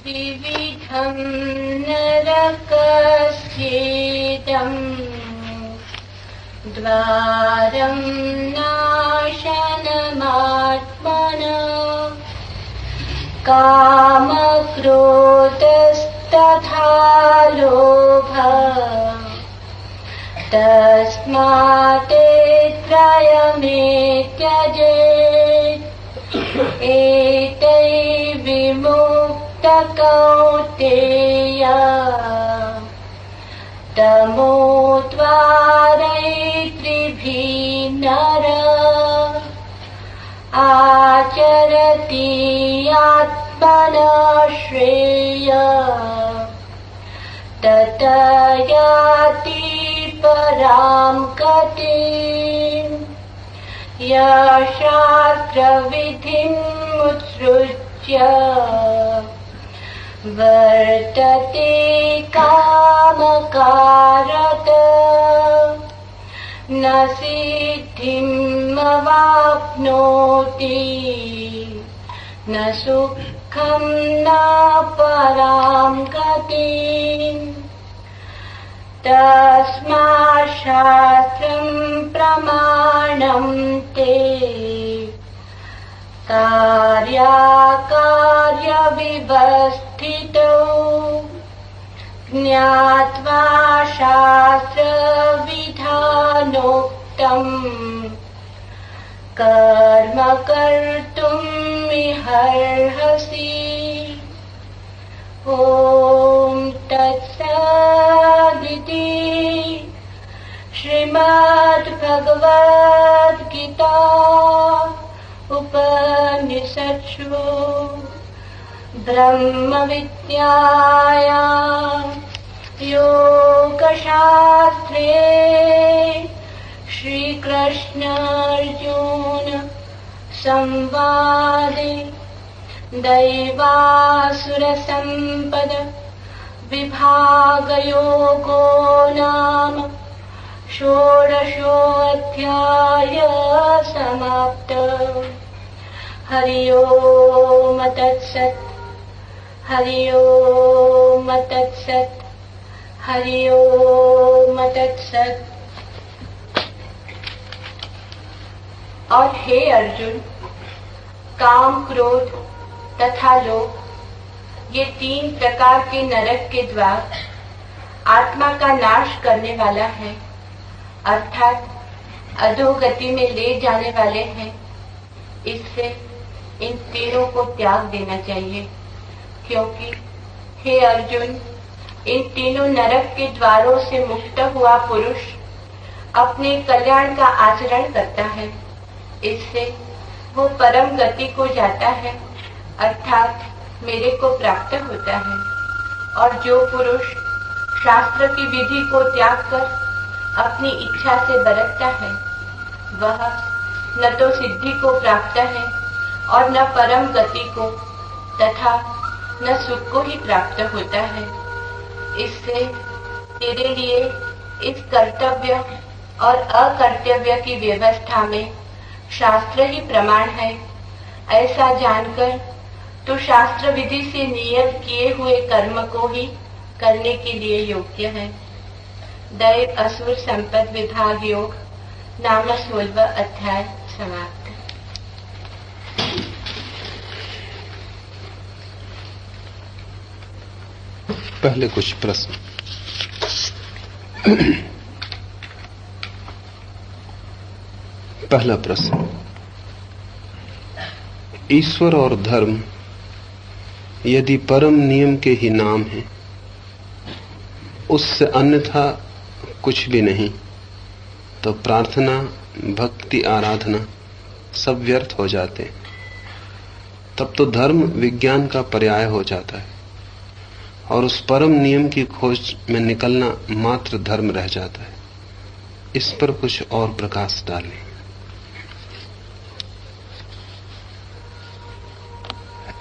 विविधं नरकस्येदम् द्वारं नाशनमात्मना कामक्रोधस्तथा लोभः तस्मात् त्रयमेत्यजेत् एतैः विमुक्तकौन्तेय तमोद्वारैस्त्रिभिः नरः आचरति आत्मनः श्रेयः ततः याति परां गतिम् यः शास्त्रविधिमुत्सृज्य वर्तते कामकारतः न सिद्धिमवाप्नोति न सुखं न परां गतिम् तस्मात् शास्त्रं प्रमाणं ते कार्याकार्यविवस्थितौ ज्ञात्वा शास्त्रविधानोक्तम् कर्म कर्तुमिहर्हसि। ॐ तत्सदिति श्रीमद्भगवद्गीता उपनिषत्सु ब्रह्मविद्यायां योगशास्त्रे श्रीकृष्णार्जुन संवादे दैवासुरसम्पद विभागयोगो नाम षोडशोऽध्यायः समाप्तः। हरि ओम तत्सत्। हरि ओम तत्सत्। हरि ओम तत्सत्। और हे अर्जुन, काम, क्रोध तथा लोभ ये 3 प्रकार के नरक के द्वार आत्मा का नाश करने वाला है, अर्थात अधोगति में ले जाने वाले हैं। इससे इन तीनों को त्याग देना चाहिए, क्योंकि हे अर्जुन, इन तीनों नरक के द्वारों से मुक्त हुआ पुरुष अपने कल्याण का आचरण करता है। इससे वो परम गति को जाता है, अर्थात मेरे को प्राप्त होता है। और जो पुरुष शास्त्र की विधि को त्याग कर अपनी इच्छा से बरतता है, वह न तो सिद्धि को प्राप्त है और न परम गति को तथा न सुख को ही प्राप्त होता है। इससे तेरे लिए इस कर्तव्य और अकर्तव्य की व्यवस्था में शास्त्र ही प्रमाण है। ऐसा जानकर तो शास्त्र विधि से नियत किए हुए कर्म को ही करने के लिए योग्य है। दैव असुर संपद विभाग योग नाम 16वां अध्याय समाप्त। पहले कुछ प्रश्न। पहला प्रश्न, ईश्वर और धर्म यदि परम नियम के ही नाम है, उससे अन्यथा कुछ भी नहीं, तो प्रार्थना, भक्ति, आराधना सब व्यर्थ हो जाते। तब तो धर्म विज्ञान का पर्याय हो जाता है और उस परम नियम की खोज में निकलना मात्र धर्म रह जाता है। इस पर कुछ और प्रकाश डालें।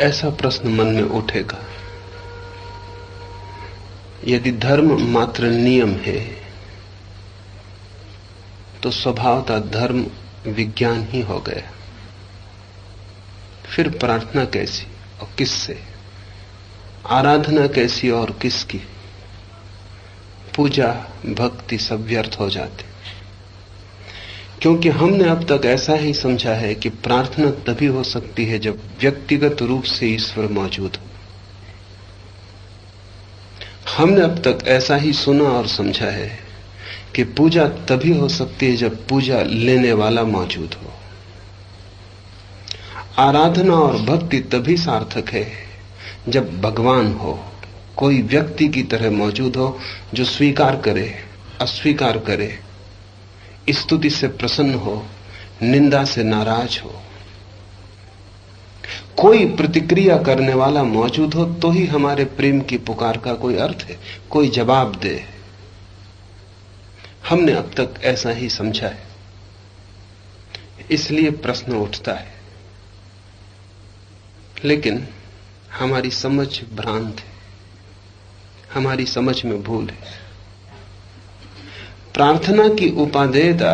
ऐसा प्रश्न मन में उठेगा, यदि धर्म मात्र नियम है तो स्वभावतः धर्म विज्ञान ही हो गया। फिर प्रार्थना कैसी और किससे? आराधना कैसी और किसकी, पूजा भक्ति सब व्यर्थ हो जाते, क्योंकि हमने अब तक ऐसा ही समझा है कि प्रार्थना तभी हो सकती है जब व्यक्तिगत रूप से ईश्वर मौजूद हो। हमने अब तक ऐसा ही सुना और समझा है कि पूजा तभी हो सकती है जब पूजा लेने वाला मौजूद हो। आराधना और भक्ति तभी सार्थक है जब भगवान हो, कोई व्यक्ति की तरह मौजूद हो जो स्वीकार करे, अस्वीकार करे, स्तुति से प्रसन्न हो, निंदा से नाराज हो। कोई प्रतिक्रिया करने वाला मौजूद हो तो ही हमारे प्रेम की पुकार का कोई अर्थ है, कोई जवाब दे। हमने अब तक ऐसा ही समझा है, इसलिए प्रश्न उठता है। लेकिन हमारी समझ भ्रांत है, हमारी समझ में भूल है। प्रार्थना की उपादेयता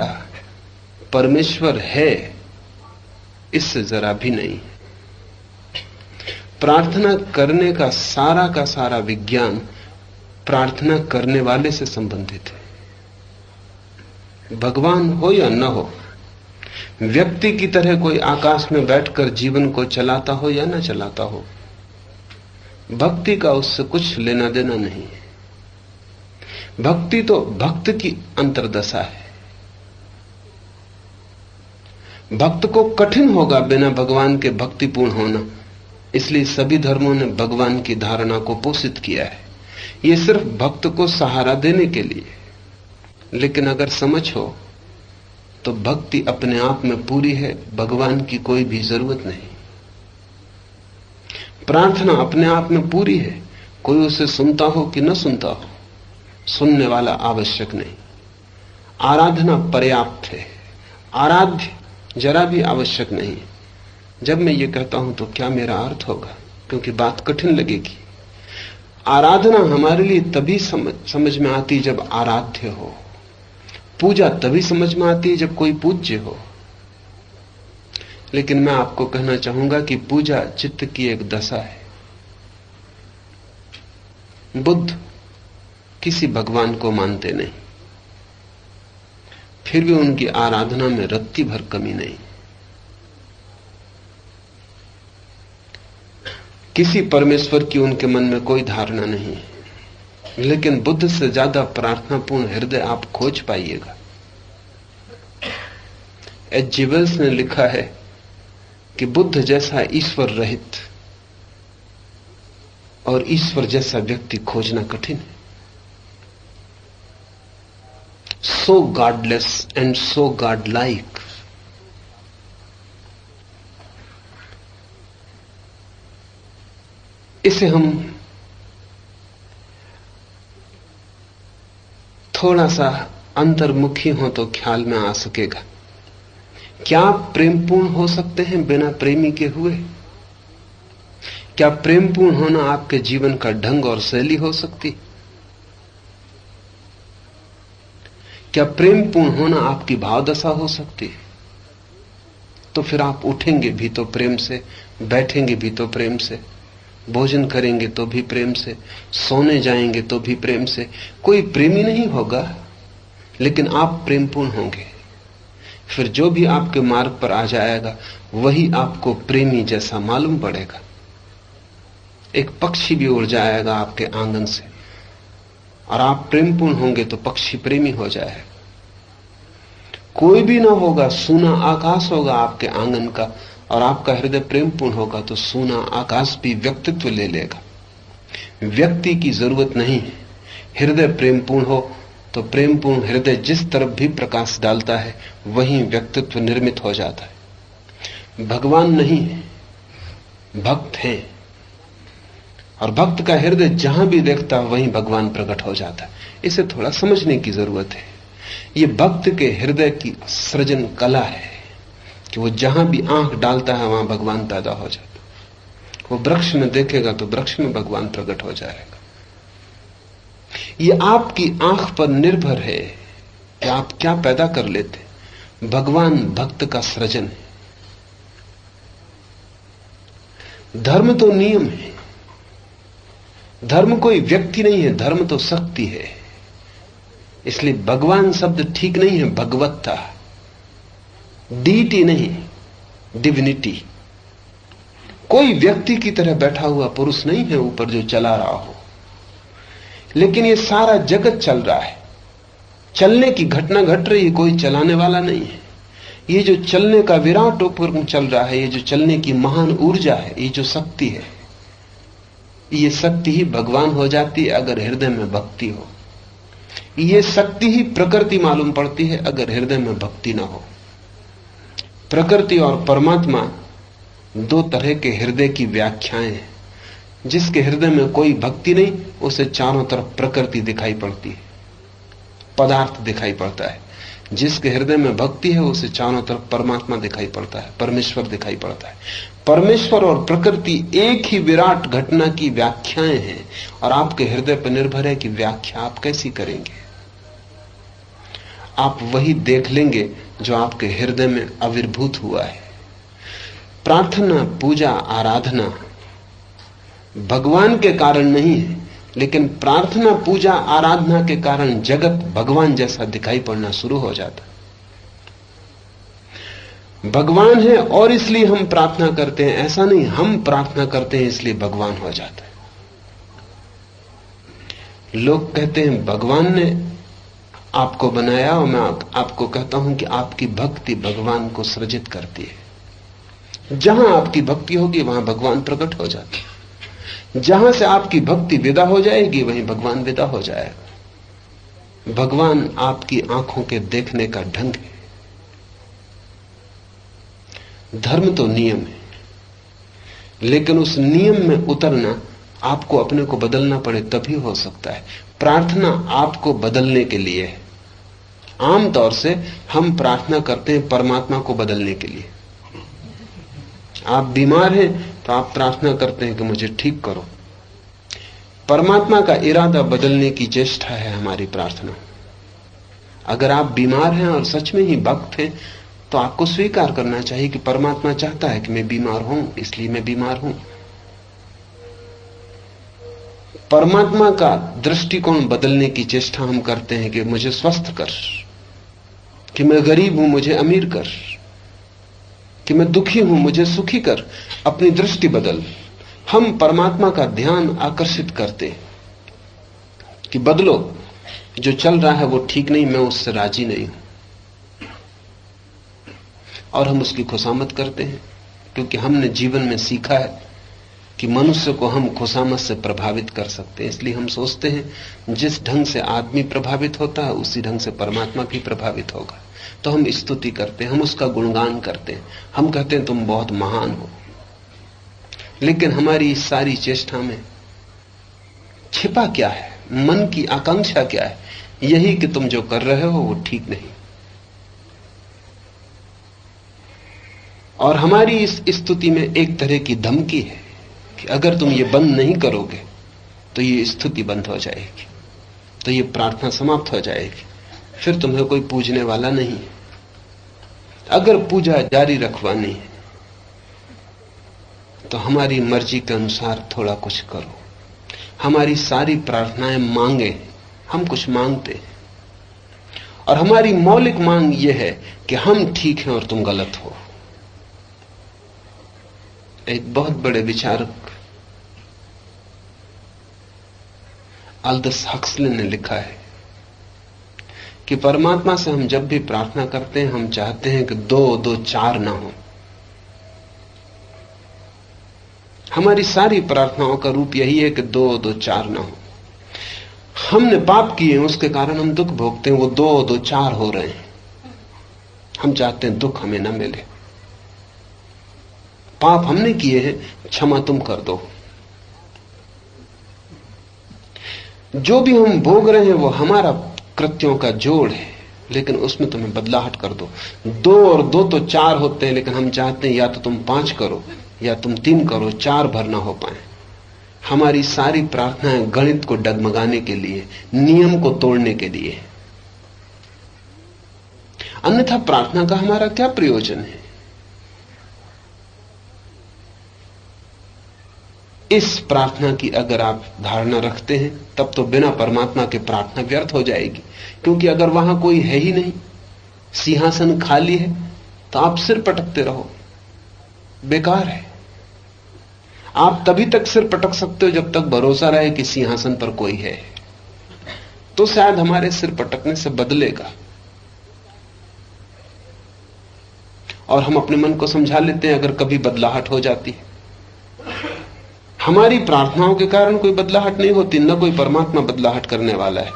परमेश्वर है, इससे जरा भी नहीं। प्रार्थना करने का सारा विज्ञान प्रार्थना करने वाले से संबंधित है। भगवान हो या न हो, व्यक्ति की तरह कोई आकाश में बैठकर जीवन को चलाता हो या न चलाता हो, भक्ति का उससे कुछ लेना देना नहीं है। भक्ति तो भक्त की अंतर्दशा है। भक्त को कठिन होगा बिना भगवान के भक्तिपूर्ण होना, इसलिए सभी धर्मों ने भगवान की धारणा को पोषित किया है। यह सिर्फ भक्त को सहारा देने के लिए। लेकिन अगर समझ हो तो भक्ति अपने आप में पूरी है, भगवान की कोई भी जरूरत नहीं। प्रार्थना अपने आप में पूरी है, कोई उसे सुनता हो कि न सुनता हो, सुनने वाला आवश्यक नहीं। आराधना पर्याप्त है, आराध्य जरा भी आवश्यक नहीं। जब मैं ये कहता हूं तो क्या मेरा अर्थ होगा, क्योंकि बात कठिन लगेगी। आराधना हमारे लिए तभी समझ में आती जब आराध्य हो। पूजा तभी समझ में आती है जब कोई पूज्य हो। लेकिन मैं आपको कहना चाहूंगा कि पूजा चित्त की एक दशा है। बुद्ध किसी भगवान को मानते नहीं, फिर भी उनकी आराधना में रत्ती भर कमी नहीं। किसी परमेश्वर की उनके मन में कोई धारणा नहीं, लेकिन बुद्ध से ज्यादा प्रार्थनापूर्ण हृदय आप खोज पाइएगा। एच.जी. वेल्स ने लिखा है कि बुद्ध जैसा ईश्वर रहित और ईश्वर जैसा व्यक्ति खोजना कठिन है। So godless and so godlike. इसे हम थोड़ा सा अंतर्मुखी हो तो ख्याल में आ सकेगा। क्या आप प्रेमपूर्ण हो सकते हैं बिना प्रेमी के हुए? क्या प्रेमपूर्ण होना आपके जीवन का ढंग और शैली हो सकती? क्या प्रेमपूर्ण होना आपकी भावदशा हो सकती? तो फिर आप उठेंगे भी तो प्रेम से, बैठेंगे भी तो प्रेम से, भोजन करेंगे तो भी प्रेम से, सोने जाएंगे तो भी प्रेम से। कोई प्रेमी नहीं होगा, लेकिन आप प्रेमपूर्ण होंगे। फिर जो भी आपके मार्ग पर आ जाएगा वही आपको प्रेमी जैसा मालूम पड़ेगा। एक पक्षी भी उड़ जाएगा आपके आंगन से, और आप प्रेमपूर्ण होंगे तो पक्षी प्रेमी हो जाएगा। कोई भी ना होगा, सूना आकाश होगा आपके आंगन का, और आपका हृदय प्रेमपूर्ण होगा तो सूना आकाश भी व्यक्तित्व ले लेगा। व्यक्ति की जरूरत नहीं है, हृदय प्रेमपूर्ण हो तो प्रेमपूर्ण हृदय जिस तरफ भी प्रकाश डालता है वहीं व्यक्तित्व निर्मित हो जाता है। भगवान नहीं है, भक्त है, और भक्त का हृदय जहां भी देखता है वहीं भगवान प्रकट हो जाता है। इसे थोड़ा समझने की जरूरत है। ये भक्त के हृदय की सृजन कला है कि वो जहां भी आंख डालता है वहां भगवान पैदा हो जाता है। वो वृक्ष में देखेगा तो वृक्ष में भगवान प्रकट हो जाएगा। ये आपकी आंख पर निर्भर है कि आप क्या पैदा कर लेते। भगवान भक्त का सृजन है। धर्म तो नियम है, धर्म कोई व्यक्ति नहीं है, धर्म तो शक्ति है। इसलिए भगवान शब्द ठीक नहीं है, भगवत्ता, डीटी नहीं, डिविनिटी। कोई व्यक्ति की तरह बैठा हुआ पुरुष नहीं है ऊपर जो चला रहा हो, लेकिन ये सारा जगत चल रहा है। चलने की घटना घट रही है, कोई चलाने वाला नहीं है। ये जो चलने का विराट उपक्रम चल रहा है, ये जो चलने की महान ऊर्जा है, ये जो शक्ति है, ये शक्ति ही भगवान हो जाती है अगर हृदय में भक्ति हो। ये शक्ति ही प्रकृति मालूम पड़ती है अगर हृदय में भक्ति ना हो। प्रकृति और परमात्मा दो तरह के हृदय की व्याख्याएं हैं। जिसके हृदय में कोई भक्ति नहीं, उसे चारों तरफ प्रकृति दिखाई पड़ती है, पदार्थ दिखाई पड़ता है। जिसके हृदय में भक्ति है, उसे चारों तरफ परमात्मा दिखाई पड़ता है, परमेश्वर दिखाई पड़ता है। परमेश्वर और प्रकृति एक ही विराट घटना की व्याख्याएं हैं, और आपके हृदय पर निर्भर है कि व्याख्या आप कैसी करेंगे। आप वही देख लेंगे जो आपके हृदय में आविर्भूत हुआ है। प्रार्थना, पूजा, आराधना भगवान के कारण नहीं है, लेकिन प्रार्थना, पूजा, आराधना के कारण जगत भगवान जैसा दिखाई पड़ना शुरू हो जाता है। भगवान है और इसलिए हम प्रार्थना करते हैं, ऐसा नहीं। हम प्रार्थना करते हैं इसलिए भगवान हो जाता है। लोग कहते हैं भगवान ने आपको बनाया, और मैं आपको कहता हूं कि आपकी भक्ति भगवान को सृजित करती है। जहां आपकी भक्ति होगी वहां भगवान प्रकट हो जाते हैं। जहां से आपकी भक्ति विदा हो जाएगी वहीं भगवान विदा हो जाएगा। भगवान आपकी आंखों के देखने का ढंग है। धर्म तो नियम है, लेकिन उस नियम में उतरना आपको अपने को बदलना पड़े तभी हो सकता है। प्रार्थना आपको बदलने के लिए है। आमतौर से हम प्रार्थना करते हैं परमात्मा को बदलने के लिए। आप बीमार हैं तो आप प्रार्थना करते हैं कि मुझे ठीक करो। परमात्मा का इरादा बदलने की चेष्टा है हमारी प्रार्थना। अगर आप बीमार हैं और सच में ही भक्त हैं तो आपको स्वीकार करना चाहिए कि परमात्मा चाहता है कि मैं बीमार हूं, इसलिए मैं बीमार हूं। परमात्मा का दृष्टिकोण बदलने की चेष्टा हम करते हैं कि मुझे स्वस्थ कर, कि मैं गरीब हूं मुझे अमीर कर, कि मैं दुखी हूं मुझे सुखी कर। अपनी दृष्टि बदल। हम परमात्मा का ध्यान आकर्षित करते हैं कि बदलो, जो चल रहा है वो ठीक नहीं, मैं उससे राजी नहीं हूं। और हम उसकी खुशामद करते हैं, क्योंकि हमने जीवन में सीखा है कि मनुष्य को हम खुशामद से प्रभावित कर सकते हैं। इसलिए हम सोचते हैं जिस ढंग से आदमी प्रभावित होता है उसी ढंग से परमात्मा भी प्रभावित होगा। तो हम स्तुति करते हैं, हम उसका गुणगान करते हैं, हम कहते हैं तुम बहुत महान हो। लेकिन हमारी इस सारी चेष्टा में छिपा क्या है, मन की आकांक्षा क्या है? यही कि तुम जो कर रहे हो वो ठीक नहीं। और हमारी इस स्तुति में एक तरह की धमकी है कि अगर तुम ये बंद नहीं करोगे तो ये स्तुति बंद हो जाएगी, तो ये प्रार्थना समाप्त हो जाएगी, फिर तुम्हें कोई पूजने वाला नहीं। अगर पूजा जारी रखवानी है तो हमारी मर्जी के अनुसार थोड़ा कुछ करो। हमारी सारी प्रार्थनाएं मांगे, हम कुछ मांगते हैं, और हमारी मौलिक मांग यह है कि हम ठीक हैं और तुम गलत हो। एक बहुत बड़े विचारक अल्दस हक्सले ने लिखा है कि परमात्मा से हम जब भी प्रार्थना करते हैं हम चाहते हैं कि 2-2-4 ना हो। हमारी सारी प्रार्थनाओं का रूप यही है कि 2-2-4 ना हो। हमने पाप किए हैं, उसके कारण हम दुख भोगते हैं, वो 2-2-4 हो रहे हैं। हम चाहते हैं दुख हमें ना मिले। पाप हमने किए हैं, क्षमा तुम कर दो। जो भी हम भोग रहे हैं वो हमारा कृत्यों का जोड़ है, लेकिन उसमें तुम्हें बदलाहट कर दो। 2 और 2 तो 4 होते हैं, लेकिन हम चाहते हैं या तो तुम 5 करो या तुम 3 करो, 4 भर ना हो पाए। हमारी सारी प्रार्थनाएं गणित को डगमगाने के लिए, नियम को तोड़ने के लिए। अन्यथा प्रार्थना का हमारा क्या प्रयोजन है? इस प्रार्थना की अगर आप धारणा रखते हैं तब तो बिना परमात्मा के प्रार्थना व्यर्थ हो जाएगी, क्योंकि अगर वहां कोई है ही नहीं, सिंहासन खाली है, तो आप सिर पटकते रहो, बेकार है। आप तभी तक सिर पटक सकते हो जब तक भरोसा रहे कि सिंहासन पर कोई है, तो शायद हमारे सिर पटकने से बदलेगा। और हम अपने मन को समझा लेते हैं अगर कभी बदलाहट हो जाती है। हमारी प्रार्थनाओं के कारण कोई बदलाहट नहीं होती, न कोई परमात्मा बदलाहट करने वाला है,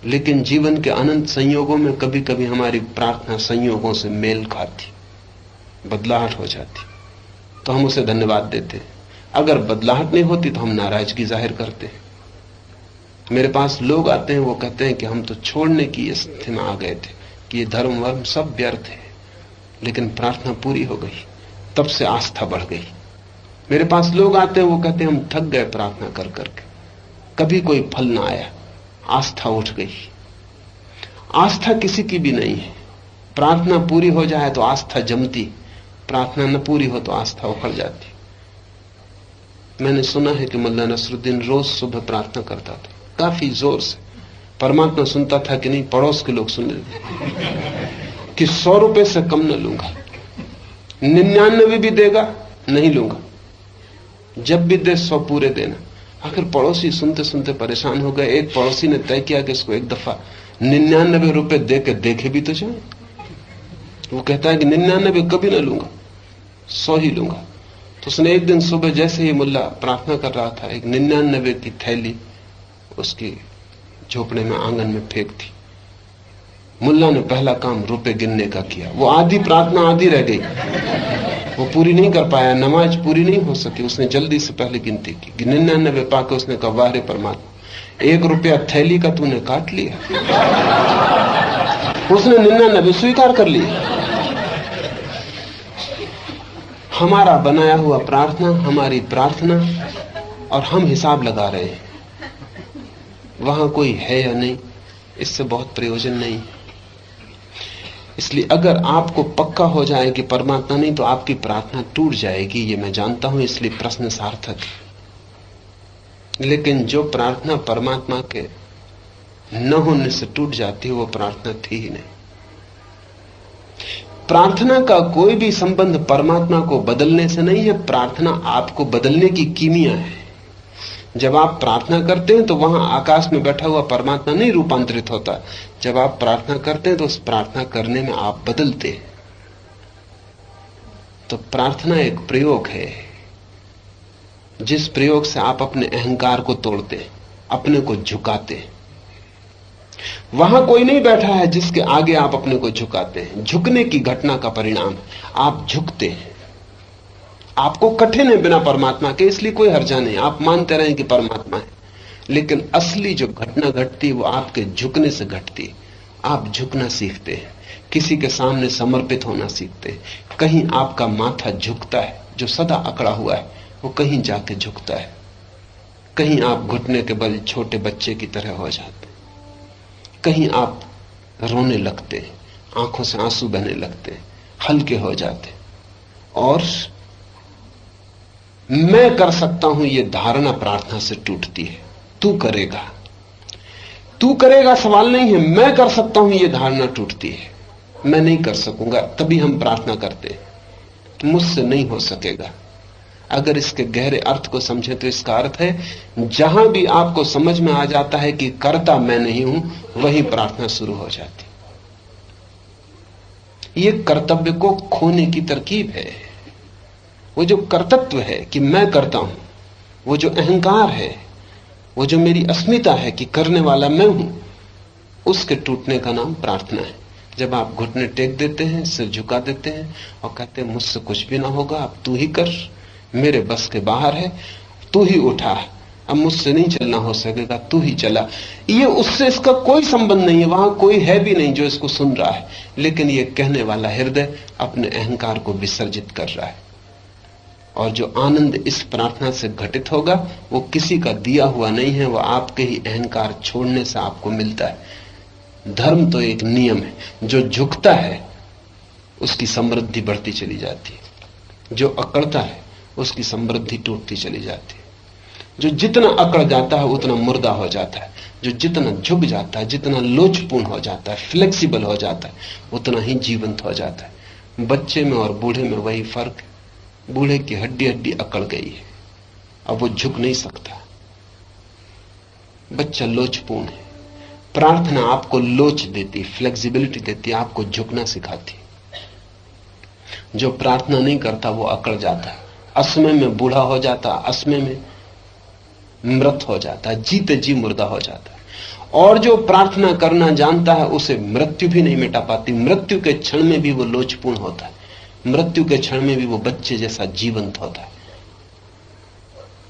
लेकिन जीवन के अनंत संयोगों में कभी कभी हमारी प्रार्थना संयोगों से मेल खाती, बदलाहट हो जाती, तो हम उसे धन्यवाद देते हैं। अगर बदलाहट नहीं होती तो हम नाराजगी जाहिर करते हैं। मेरे पास लोग आते हैं, वो कहते हैं कि हम तो छोड़ने की स्थिति में आ गए थे कि ये धर्म वर्म सब व्यर्थ है, लेकिन प्रार्थना पूरी हो गई, तब से आस्था बढ़ गई। मेरे पास लोग आते हैं, वो कहते हैं हम थक गए प्रार्थना कर करके, कभी कोई फल ना आया, आस्था उठ गई। आस्था किसी की भी नहीं है। प्रार्थना पूरी हो जाए तो आस्था जमती, प्रार्थना न पूरी हो तो आस्था उखड़ जाती। मैंने सुना है कि मुल्ला नसरुद्दीन रोज सुबह प्रार्थना करता था, काफी जोर से। परमात्मा सुनता था कि नहीं, पड़ोस के लोग सुन रहे थे कि 100 रुपए से कम न लूंगा, 99 भी देगा नहीं लूंगा, जब भी दे 100 पूरे देना। आखिर पड़ोसी सुनते सुनते परेशान हो गए। एक पड़ोसी ने तय किया कि इसको एक दफा 99 रुपए दे के देखे भी तो जाए। वो कहता है कि 99 कभी ना लूंगा, 100 ही लूंगा। तो उसने एक दिन सुबह जैसे ही मुल्ला प्रार्थना कर रहा था, एक 99 की थैली उसकी झोपड़े में आंगन में फेंक दी। मुल्ला ने पहला काम रुपए गिनने का किया। वो आधी प्रार्थना आधी रह गई, वो पूरी नहीं कर पाया, नमाज पूरी नहीं हो सकी। उसने जल्दी से पहले गिनती की, 99 पाके उसने कहा, वाह रे परमात्मा, 1 रुपया थैली का तूने काट लिया। उसने 99 स्वीकार कर लिया। हमारा बनाया हुआ प्रार्थना, हमारी प्रार्थना, और हम हिसाब लगा रहे हैं वहां कोई है या नहीं, इससे बहुत प्रयोजन नहीं है। इसलिए अगर आपको पक्का हो जाए कि परमात्मा नहीं, तो आपकी प्रार्थना टूट जाएगी, ये मैं जानता हूं, इसलिए प्रश्न सार्थक है। लेकिन जो प्रार्थना परमात्मा के न होने से टूट जाती है, वो प्रार्थना थी ही नहीं। प्रार्थना का कोई भी संबंध परमात्मा को बदलने से नहीं है, प्रार्थना आपको बदलने की कीमिया है। जब आप प्रार्थना करते हैं तो वहां आकाश में बैठा हुआ परमात्मा नहीं रूपांतरित होता। जब आप प्रार्थना करते हैं तो उस प्रार्थना करने में आप बदलते हैं। तो प्रार्थना एक प्रयोग है, जिस प्रयोग से आप अपने अहंकार को तोड़ते हैं, अपने को झुकाते हैं। वहां कोई नहीं बैठा है जिसके आगे आप अपने को झुकाते हैं। झुकने की घटना का परिणाम आप झुकते हैं। आपको कठिन है बिना परमात्मा के, इसलिए कोई हर्जा नहीं, आप मानते रहें कि परमात्मा है, लेकिन असली जो घटना घटती है वो आपके झुकने से घटती है। आप झुकना सीखते हैं, किसी के सामने समर्पित होना सीखते हैं। कहीं आपका माथा झुकता है, जो सदा अकड़ा हुआ है वो कहीं जाके झुकता है। कहीं आप घुटने के बल छोटे बच्चे की तरह हो जाते, कहीं आप रोने लगते, आंखों से आंसू बहने लगते, हल्के हो जाते। और मैं कर सकता हूं ये धारणा प्रार्थना से टूटती है। तू करेगा, तू करेगा सवाल नहीं है, मैं कर सकता हूं ये धारणा टूटती है। मैं नहीं कर सकूंगा, तभी हम प्रार्थना करते हैं, मुझसे नहीं हो सकेगा। अगर इसके गहरे अर्थ को समझे तो इसका अर्थ है, जहां भी आपको समझ में आ जाता है कि कर्ता मैं नहीं हूं, वहीं प्रार्थना शुरू हो जाती। ये कर्तव्य को खोने की तरकीब है। वो जो कर्तृत्व है कि मैं करता हूं, वो जो अहंकार है, वो जो मेरी अस्मिता है कि करने वाला मैं हूं, उसके टूटने का नाम प्रार्थना है। जब आप घुटने टेक देते हैं, सिर झुका देते हैं और कहते हैं मुझसे कुछ भी ना होगा, अब तू ही कर, मेरे बस के बाहर है, तू ही उठा, अब मुझसे नहीं चलना हो सकेगा, तू ही चला। ये उससे इसका कोई संबंध नहीं है, वहां कोई है भी नहीं जो इसको सुन रहा है, लेकिन ये कहने वाला हृदय अपने अहंकार को विसर्जित कर रहा है। और जो आनंद इस प्रार्थना से घटित होगा वो किसी का दिया हुआ नहीं है, वो आपके ही अहंकार छोड़ने से आपको मिलता है। धर्म तो एक नियम है, जो झुकता है उसकी समृद्धि बढ़ती चली जाती है, जो अकड़ता है उसकी समृद्धि टूटती चली जाती है। जो जितना अकड़ जाता है उतना मुर्दा हो जाता है, जो जितना झुक जाता है, जितना लोचपूर्ण हो जाता है, फ्लेक्सिबल हो जाता है, उतना ही जीवंत हो जाता है। बच्चे में और बूढ़े में वही फर्क है। बूढ़े की हड्डी हड्डी अकड़ गई है, अब वो झुक नहीं सकता। बच्चा लोचपूर्ण है। प्रार्थना आपको लोच देती, फ्लेक्सिबिलिटी देती, आपको झुकना सिखाती। जो प्रार्थना नहीं करता वो अकड़ जाता है, असमय में बूढ़ा हो जाता, असमय में मृत हो जाता है, जीते जी मुर्दा हो जाता है। और जो प्रार्थना करना जानता है उसे मृत्यु भी नहीं मिटा पाती। मृत्यु के क्षण में भी वो लोचपूर्ण होता है, मृत्यु के क्षण में भी वो बच्चे जैसा जीवंत होता है।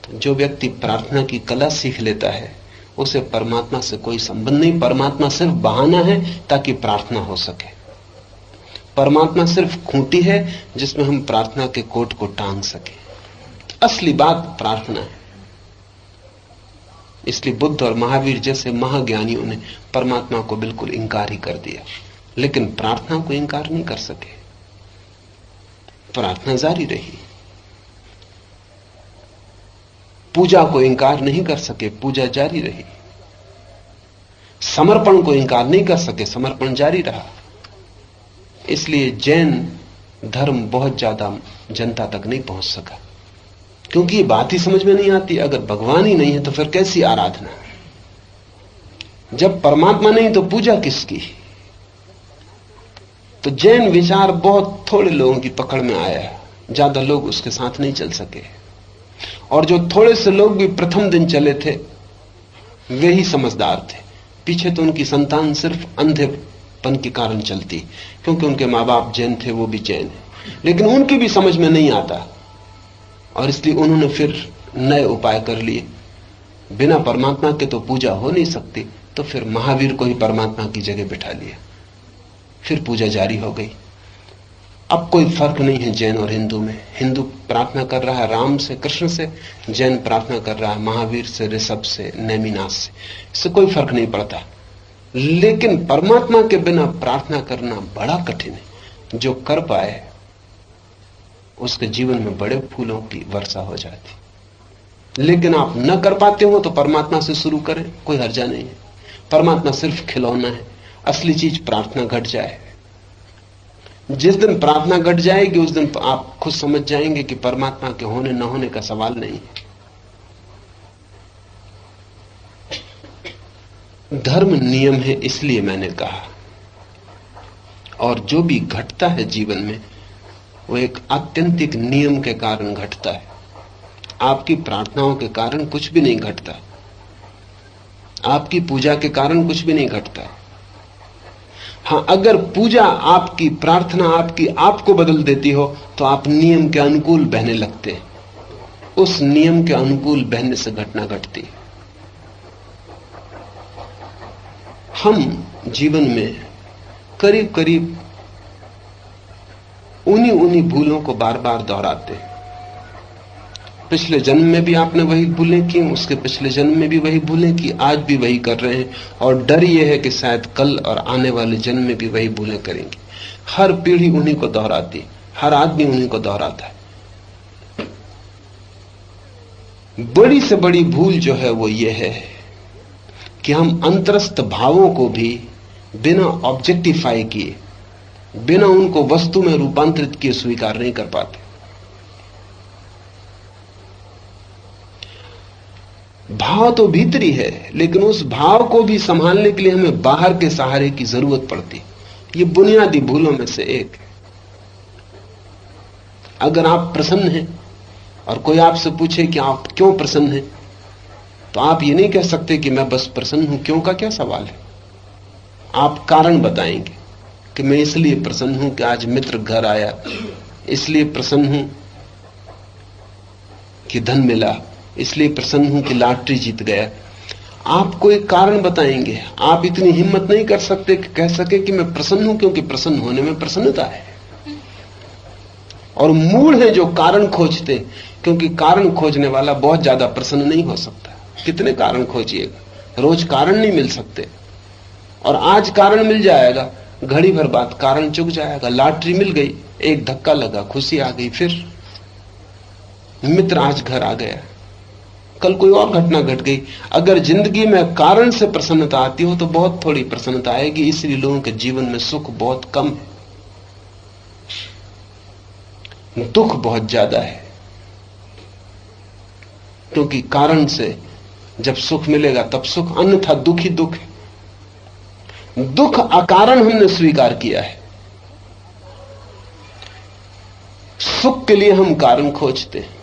तो जो व्यक्ति प्रार्थना की कला सीख लेता है उसे परमात्मा से कोई संबंध नहीं। परमात्मा सिर्फ बहाना है ताकि प्रार्थना हो सके। परमात्मा सिर्फ खूंटी है जिसमें हम प्रार्थना के कोट को टांग सके। असली बात प्रार्थना है। इसलिए बुद्ध और महावीर जैसे महाज्ञानियों ने परमात्मा को बिल्कुल इंकार ही कर दिया, लेकिन प्रार्थना को इंकार नहीं कर सके। प्रार्थना जारी रही। पूजा को इंकार नहीं कर सके, पूजा जारी रही। समर्पण को इंकार नहीं कर सके, समर्पण जारी रहा। इसलिए जैन धर्म बहुत ज्यादा जनता तक नहीं पहुंच सका, क्योंकि ये बात ही समझ में नहीं आती। अगर भगवान ही नहीं है तो फिर कैसी आराधना? जब परमात्मा नहीं तो पूजा किसकी? तो जैन विचार बहुत थोड़े लोगों की पकड़ में आया, ज्यादा लोग उसके साथ नहीं चल सके। और जो थोड़े से लोग भी प्रथम दिन चले थे वे ही समझदार थे। पीछे तो उनकी संतान सिर्फ अंधेपन के कारण चलती, क्योंकि उनके माँ बाप जैन थे, वो भी जैन है, लेकिन उनकी भी समझ में नहीं आता। और इसलिए उन्होंने फिर नए उपाय कर लिए। बिना परमात्मा के तो पूजा हो नहीं सकती, तो फिर महावीर को ही परमात्मा की जगह बिठा लिया, फिर पूजा जारी हो गई। अब कोई फर्क नहीं है जैन और हिंदू में। हिंदू प्रार्थना कर रहा है राम से, कृष्ण से, जैन प्रार्थना कर रहा है महावीर से, ऋषभ से, नेमिनाथ से। इससे कोई फर्क नहीं पड़ता। लेकिन परमात्मा के बिना प्रार्थना करना बड़ा कठिन है। जो कर पाए उसके जीवन में बड़े फूलों की वर्षा हो जाती। लेकिन आप न कर पाते हो तो परमात्मा से शुरू करें, कोई हर्जा नहीं है। परमात्मा सिर्फ खिलौना है, असली चीज प्रार्थना घट जाए। जिस दिन प्रार्थना घट जाएगी उस दिन आप खुद समझ जाएंगे कि परमात्मा के होने न होने का सवाल नहीं है। धर्म नियम है, इसलिए मैंने कहा। और जो भी घटता है जीवन में वो एक आत्यंतिक नियम के कारण घटता है। आपकी प्रार्थनाओं के कारण कुछ भी नहीं घटता, आपकी पूजा के कारण कुछ भी नहीं घटता। हां, अगर पूजा आपकी, प्रार्थना आपकी, आपको बदल देती हो तो आप नियम के अनुकूल बहने लगते हैं। उस नियम के अनुकूल बहने से घटना घटती। हम जीवन में करीब करीब उन्हीं भूलों को बार बार दोहराते हैं। पिछले जन्म में भी आपने वही भूलें की, उसके पिछले जन्म में भी वही भूलें की, आज भी वही कर रहे हैं। और डर यह है कि शायद कल और आने वाले जन्म में भी वही भूलें करेंगे। हर पीढ़ी उन्हीं को दोहराती, हर आदमी उन्हीं को दोहराता है। बड़ी से बड़ी भूल जो है वो ये है कि हम अंतरस्थ भावों को भी बिना ऑब्जेक्टिफाई किए, बिना उनको वस्तु में रूपांतरित किए स्वीकार नहीं कर पाते। भाव तो भीतरी है, लेकिन उस भाव को भी संभालने के लिए हमें बाहर के सहारे की जरूरत पड़ती। ये बुनियादी भूलों में से एक है। अगर आप प्रसन्न हैं और कोई आपसे पूछे कि आप क्यों प्रसन्न हैं, तो आप ये नहीं कह सकते कि मैं बस प्रसन्न हूं। क्यों का क्या सवाल है? आप कारण बताएंगे कि मैं इसलिए प्रसन्न हूं कि आज मित्र घर आया, इसलिए प्रसन्न हूं कि धन मिला, इसलिए प्रसन्न हूं कि लॉटरी जीत गया। आप कोई कारण बताएंगे। आप इतनी हिम्मत नहीं कर सकते कि कह सके कि मैं प्रसन्न हूं, क्योंकि प्रसन्न होने में प्रसन्नता है। और मूढ़ है जो कारण खोजते, क्योंकि कारण खोजने वाला बहुत ज्यादा प्रसन्न नहीं हो सकता। कितने कारण खोजिएगा, रोज कारण नहीं मिल सकते। और आज कारण मिल जाएगा, घड़ी भर बाद कारण चुक जाएगा। लॉटरी मिल गई, एक धक्का लगा, खुशी आ गई, फिर मित्र आज घर आ गया, कल कोई और घटना घट गई। अगर जिंदगी में कारण से प्रसन्नता आती हो तो बहुत थोड़ी प्रसन्नता आएगी। इसलिए लोगों के जीवन में सुख बहुत कम है, दुख बहुत ज्यादा है, क्योंकि कारण से जब सुख मिलेगा तब सुख, अन्यथा दुख ही दुख है। दुख अकारण हमने स्वीकार किया है, सुख के लिए हम कारण खोजते हैं।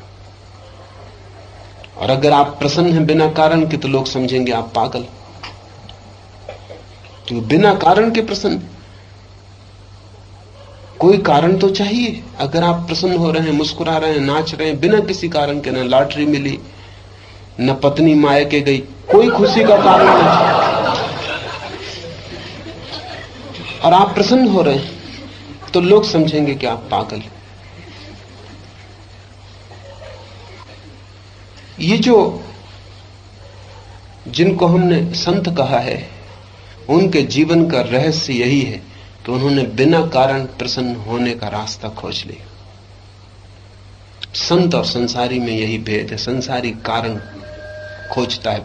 और अगर आप प्रसन्न हैं बिना कारण के तो लोग समझेंगे आप पागल, तो बिना कारण के प्रसन्न। कोई कारण तो चाहिए। अगर आप प्रसन्न हो रहे हैं, मुस्कुरा रहे हैं, नाच रहे हैं बिना किसी कारण के, न लॉटरी मिली, न पत्नी मायके गई, कोई खुशी का कारण नहीं, और आप प्रसन्न हो रहे हैं, तो लोग समझेंगे कि आप पागल हैं। ये जो जिनको हमने संत कहा है, उनके जीवन का रहस्य यही है कि उन्होंने बिना कारण प्रसन्न होने का रास्ता खोज लिया। संत और संसारी में यही भेद है। संसारी कारण खोजता है,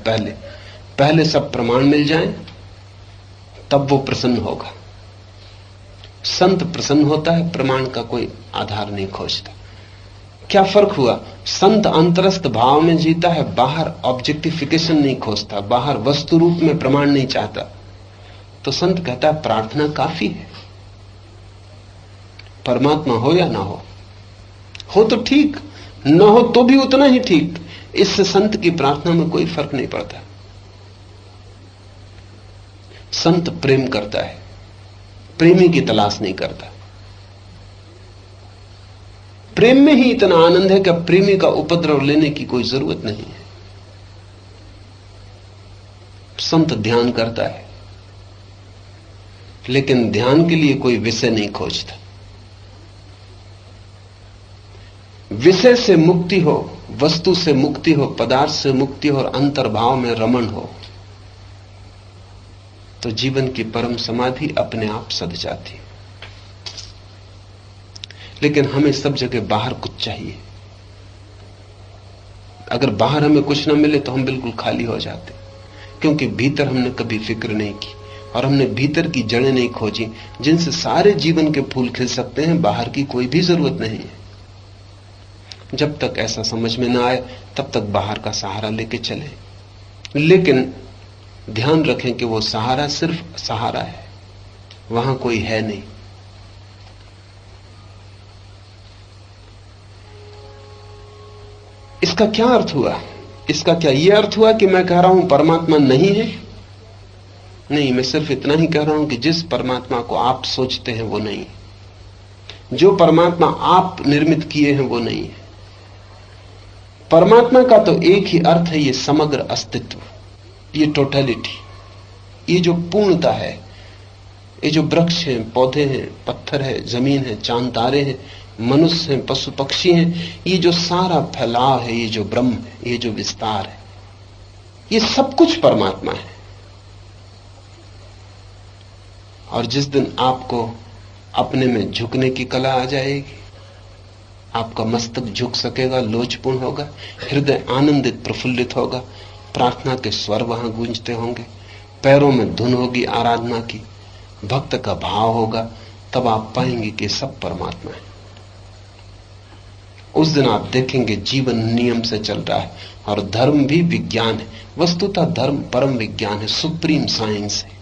पहले सब प्रमाण मिल जाएं तब वो प्रसन्न होगा। संत प्रसन्न होता है, प्रमाण का कोई आधार नहीं खोजता। क्या फर्क हुआ? संत अंतरस्थ भाव में जीता है, बाहर ऑब्जेक्टिफिकेशन नहीं खोजता, बाहर वस्तु रूप में प्रमाण नहीं चाहता। तो संत कहता है प्रार्थना काफी है, परमात्मा हो या ना हो तो ठीक, न हो तो भी उतना ही ठीक। इससे संत की प्रार्थना में कोई फर्क नहीं पड़ता। संत प्रेम करता है, प्रेमी की तलाश नहीं करता। प्रेम में ही इतना आनंद है कि प्रेमी का उपद्रव लेने की कोई जरूरत नहीं है। संत ध्यान करता है, लेकिन ध्यान के लिए कोई विषय नहीं खोजता। विषय से मुक्ति हो, वस्तु से मुक्ति हो, पदार्थ से मुक्ति हो और अंतर्भाव में रमण हो, तो जीवन की परम समाधि अपने आप सध जाती है। लेकिन हमें सब जगह बाहर कुछ चाहिए। अगर बाहर हमें कुछ ना मिले तो हम बिल्कुल खाली हो जाते, क्योंकि भीतर हमने कभी फिक्र नहीं की और हमने भीतर की जड़ें नहीं खोजी जिनसे सारे जीवन के फूल खिल सकते हैं। बाहर की कोई भी जरूरत नहीं है। जब तक ऐसा समझ में ना आए तब तक बाहर का सहारा लेके चले, लेकिन ध्यान रखें कि वो सहारा सिर्फ सहारा है, वहां कोई है नहीं। इसका क्या अर्थ हुआ? इसका क्या यह अर्थ हुआ कि मैं कह रहा हूं परमात्मा नहीं है? नहीं, मैं सिर्फ इतना ही कह रहा हूं कि जिस परमात्मा को आप सोचते हैं वो नहीं है, जो परमात्मा आप निर्मित किए हैं वो नहीं है। परमात्मा का तो एक ही अर्थ है, ये समग्र अस्तित्व, ये टोटलिटी, ये जो पूर्णता है। ये जो वृक्ष हैं, पौधे हैं, पत्थर है, जमीन है, चांद तारे हैं, मनुष्य हैं, पशु पक्षी हैं, ये जो सारा फैलाव है, ये जो ब्रह्म है, ये जो विस्तार है, ये सब कुछ परमात्मा है। और जिस दिन आपको अपने में झुकने की कला आ जाएगी, आपका मस्तक झुक सकेगा, लोचपूर्ण होगा, हृदय आनंदित प्रफुल्लित होगा, प्रार्थना के स्वर वहां गूंजते होंगे, पैरों में धुन होगी आराधना की, भक्त का भाव होगा, तब आप पाएंगे कि सब परमात्मा है। उस दिन आप देखेंगे जीवन नियम से चल रहा है और धर्म भी विज्ञान है। वस्तुतः धर्म परम विज्ञान है, सुप्रीम साइंस है।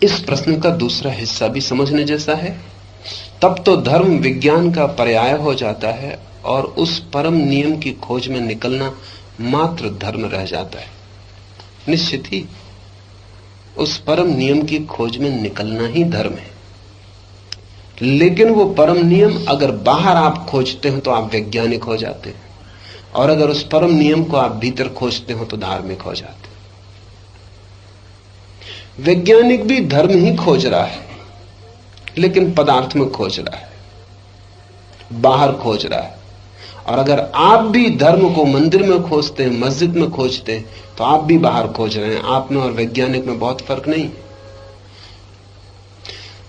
इस प्रश्न का दूसरा हिस्सा भी समझने जैसा है। तब तो धर्म विज्ञान का पर्याय हो जाता है और उस परम नियम की खोज में निकलना मात्र धर्म रह जाता है। निश्चित ही उस परम नियम की खोज में निकलना ही धर्म है। लेकिन वो परम नियम अगर बाहर आप खोजते हो तो आप वैज्ञानिक हो जाते हैं, और अगर उस परम नियम को आप भीतर खोजते हो तो धार्मिक हो जाते हैं। वैज्ञानिक भी धर्म ही खोज रहा है, लेकिन पदार्थ में खोज रहा है, बाहर खोज रहा है। और अगर आप भी धर्म को मंदिर में खोजते हैं, मस्जिद में खोजते हैं, तो आप भी बाहर खोज रहे हैं। आप में और वैज्ञानिक में बहुत फर्क नहीं।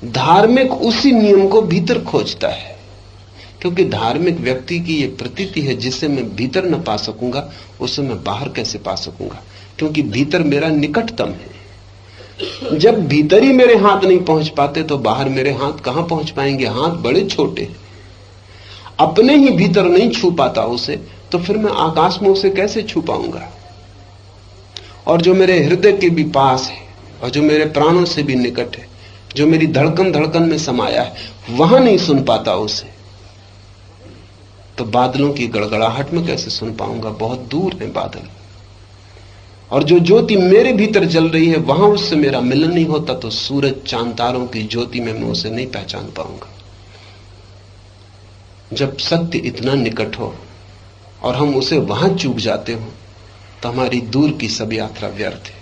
धार्मिक उसी नियम को भीतर खोजता है, क्योंकि धार्मिक व्यक्ति की यह प्रतीति है, जिसे मैं भीतर न पा सकूंगा उसे मैं बाहर कैसे पा सकूंगा, क्योंकि भीतर मेरा निकटतम है। जब भीतर ही मेरे हाथ नहीं पहुंच पाते तो बाहर मेरे हाथ कहां पहुंच पाएंगे? हाथ बड़े छोटे हैं। अपने ही भीतर नहीं छू पाता उसे, तो फिर मैं आकाश में उसे कैसे छू पाऊंगा? और जो मेरे हृदय के भी पास है और जो मेरे प्राणों से भी निकट है, जो मेरी धड़कन धड़कन में समाया है, वहां नहीं सुन पाता उसे, तो बादलों की गड़गड़ाहट में कैसे सुन पाऊंगा? बहुत दूर है बादल। और जो ज्योति मेरे भीतर जल रही है, वहां उससे मेरा मिलन नहीं होता, तो सूरज चांद तारों की ज्योति में मैं उसे नहीं पहचान पाऊंगा। जब सत्य इतना निकट हो और हम उसे वहां चूक जाते हो, तो हमारी दूर की सब यात्रा व्यर्थ है।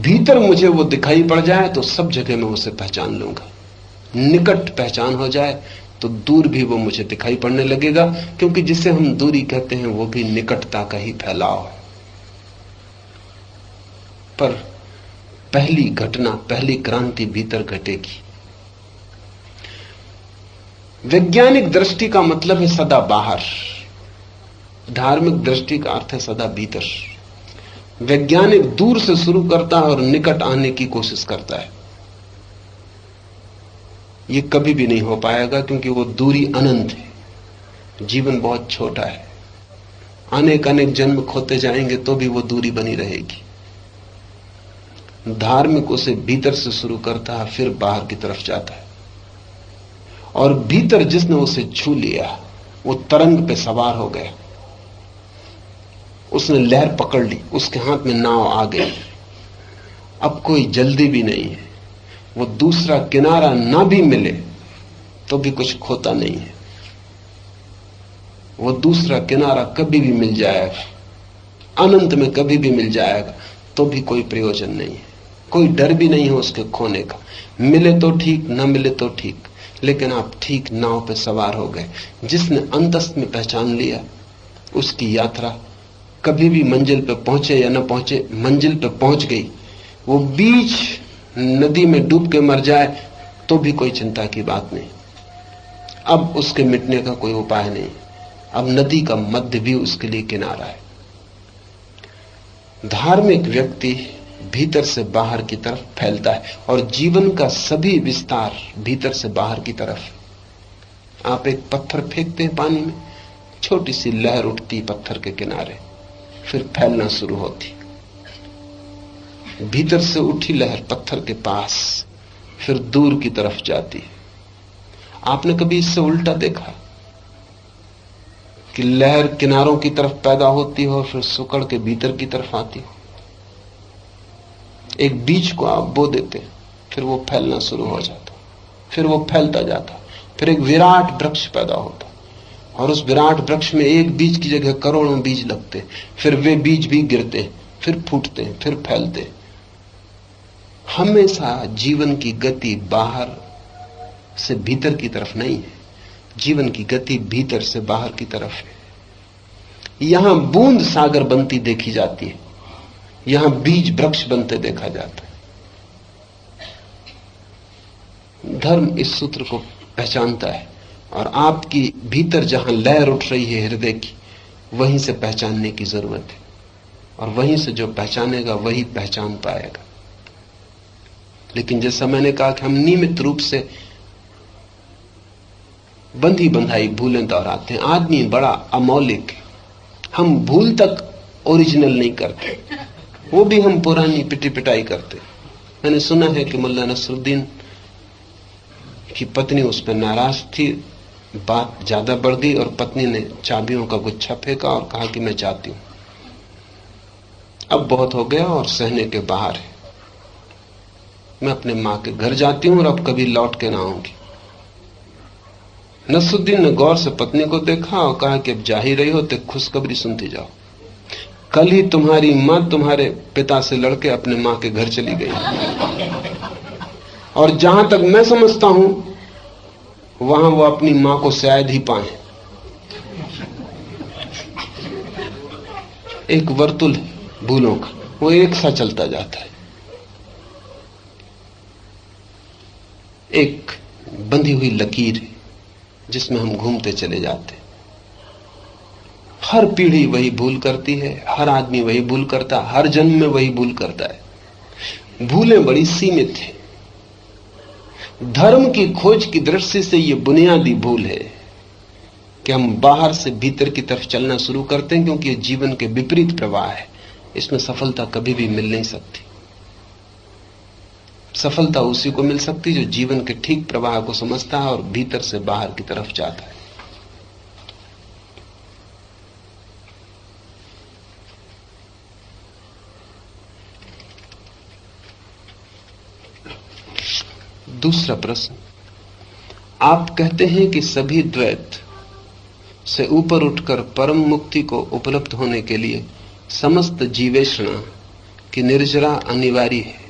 भीतर मुझे वो दिखाई पड़ जाए तो सब जगह मैं उसे पहचान लूंगा। निकट पहचान हो जाए तो दूर भी वो मुझे दिखाई पड़ने लगेगा, क्योंकि जिसे हम दूरी कहते हैं वो भी निकटता का ही फैलाव है। पर पहली घटना, पहली क्रांति भीतर घटेगी। वैज्ञानिक दृष्टि का मतलब है सदा बाहर, धार्मिक दृष्टि का अर्थ है सदा भीतर। वैज्ञानिक दूर से शुरू करता है और निकट आने की कोशिश करता है। यह कभी भी नहीं हो पाएगा, क्योंकि वो दूरी अनंत है। जीवन बहुत छोटा है, अनेक अनेक जन्म खोते जाएंगे तो भी वो दूरी बनी रहेगी। धार्मिक उसे भीतर से शुरू करता है, फिर बाहर की तरफ जाता है। और भीतर जिसने उसे छू लिया वो तरंग पे सवार हो गया, उसने लहर पकड़ ली, उसके हाथ में नाव आ गई। अब कोई जल्दी भी नहीं है। वो दूसरा किनारा ना भी मिले तो भी कुछ खोता नहीं है। वो दूसरा किनारा कभी भी मिल जाएगा, अनंत में कभी भी मिल जाएगा, तो भी कोई प्रयोजन नहीं है। कोई डर भी नहीं है उसके खोने का। मिले तो ठीक, ना मिले तो ठीक, लेकिन आप ठीक नाव पे सवार हो गए। जिसने अंतस्थ में पहचान लिया, उसकी यात्रा कभी भी मंजिल पे पहुंचे या न पहुंचे, मंजिल पे पहुंच गई। वो बीच नदी में डूब के मर जाए तो भी कोई चिंता की बात नहीं। अब उसके मिटने का कोई उपाय नहीं। अब नदी का मध्य भी उसके लिए किनारा है। धार्मिक व्यक्ति भीतर से बाहर की तरफ फैलता है, और जीवन का सभी विस्तार भीतर से बाहर की तरफ। आप एक पत्थर फेंकते हैं पानी में, छोटी सी लहर उठती पत्थर के किनारे, फिर फैलना शुरू होती। भीतर से उठी लहर पत्थर के पास, फिर दूर की तरफ जाती। आपने कभी इससे उल्टा देखा कि लहर किनारों की तरफ पैदा होती हो, फिर सुकड़ के भीतर की तरफ आती हो? एक बीज को आप बो देते, फिर वो फैलना शुरू हो जाता, फिर वो फैलता जाता, फिर एक विराट वृक्ष पैदा होता, और उस विराट वृक्ष में एक बीज की जगह करोड़ों बीज लगते, फिर वे बीज भी गिरते, फिर फूटते, फिर फैलते। हमेशा जीवन की गति बाहर से भीतर की तरफ नहीं है, जीवन की गति भीतर से बाहर की तरफ है। यहां बूंद सागर बनती देखी जाती है, यहां बीज वृक्ष बनते देखा जाता है। धर्म इस सूत्र को पहचानता है, और आपकी भीतर जहां लहर उठ रही है हृदय की, वहीं से पहचानने की जरूरत है, और वहीं से जो पहचानेगा वही पहचान पाएगा। लेकिन जैसा मैंने कहा कि हम नियमित रूप से बंधी बंधाई भूलें दोहराते हैं। आदमी बड़ा अमौलिक है, हम भूल तक ओरिजिनल नहीं करते, वो भी हम पुरानी पिटी पिटाई करते। मैंने सुना है कि मुल्ला नसरुद्दीन की पत्नी उस पर नाराज थी, बात ज्यादा बढ़ गई और पत्नी ने चाबियों का गुच्छा फेंका और कहा कि मैं चाहती हूं, अब बहुत हो गया और सहने के बाहर है, मैं अपने मां के घर जाती हूं और अब कभी लौट के ना आऊंगी। नसरुद्दीन ने गौर से पत्नी को देखा और कहा कि अब जा ही रही हो तो खुशखबरी सुनती जाओ, कल ही तुम्हारी मां तुम्हारे पिता से लड़के अपने मां के घर चली गई, और जहां तक मैं समझता हूं वहां वो अपनी मां को शायद ही पाए। एक वर्तुल है भूलों का, वो एक सा चलता जाता है, एक बंधी हुई लकीर है जिसमें हम घूमते चले जाते हैं। हर पीढ़ी वही भूल करती है, हर आदमी वही भूल करता है, हर जन्म में वही भूल करता है। भूलें बड़ी सीमित हैं। धर्म की खोज की दृष्टि से यह बुनियादी भूल है कि हम बाहर से भीतर की तरफ चलना शुरू करते हैं, क्योंकि यह जीवन के विपरीत प्रवाह है। इसमें सफलता कभी भी मिल नहीं सकती। सफलता उसी को मिल सकती जो जीवन के ठीक प्रवाह को समझता है और भीतर से बाहर की तरफ जाता है। दूसरा प्रश्न, आप कहते हैं कि सभी द्वैत से ऊपर उठकर परम मुक्ति को उपलब्ध होने के लिए समस्त जीवेषणा की निर्जरा अनिवार्य है।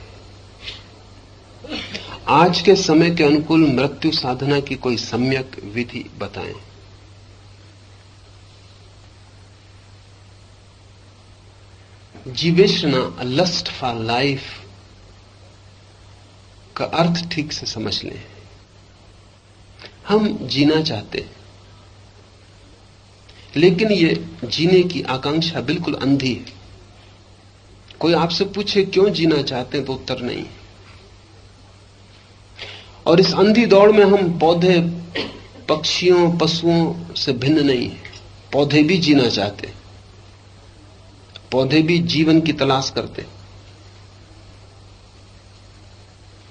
आज के समय के अनुकूल मृत्यु साधना की कोई सम्यक विधि बताएं। जीवेषणा, लस्ट फॉर लाइफ का अर्थ ठीक से समझ लें। हम जीना चाहते हैं, लेकिन ये जीने की आकांक्षा बिल्कुल अंधी है। कोई आपसे पूछे क्यों जीना चाहते हैं तो उत्तर नहीं है। और इस अंधी दौड़ में हम पौधे, पक्षियों, पशुओं से भिन्न नहीं है। पौधे भी जीना चाहते, पौधे भी जीवन की तलाश करते।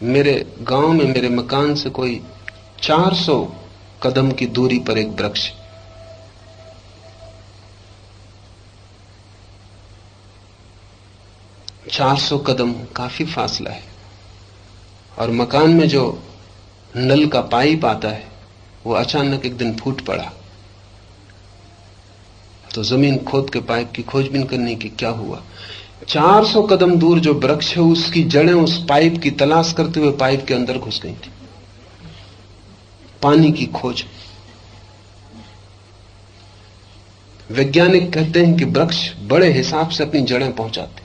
मेरे गांव में मेरे मकान से कोई 400 कदम की दूरी पर एक वृक्ष, चार 400 कदम काफी फासला है। और मकान में जो नल का पाइप आता है वो अचानक एक दिन फूट पड़ा। तो जमीन खोद के पाइप की खोजबीन करने की क्या हुआ। 400 कदम दूर जो वृक्ष है उसकी जड़ें उस पाइप की तलाश करते हुए पाइप के अंदर घुस गई थी। पानी की खोज। वैज्ञानिक कहते हैं कि वृक्ष बड़े हिसाब से अपनी जड़ें पहुंचाते।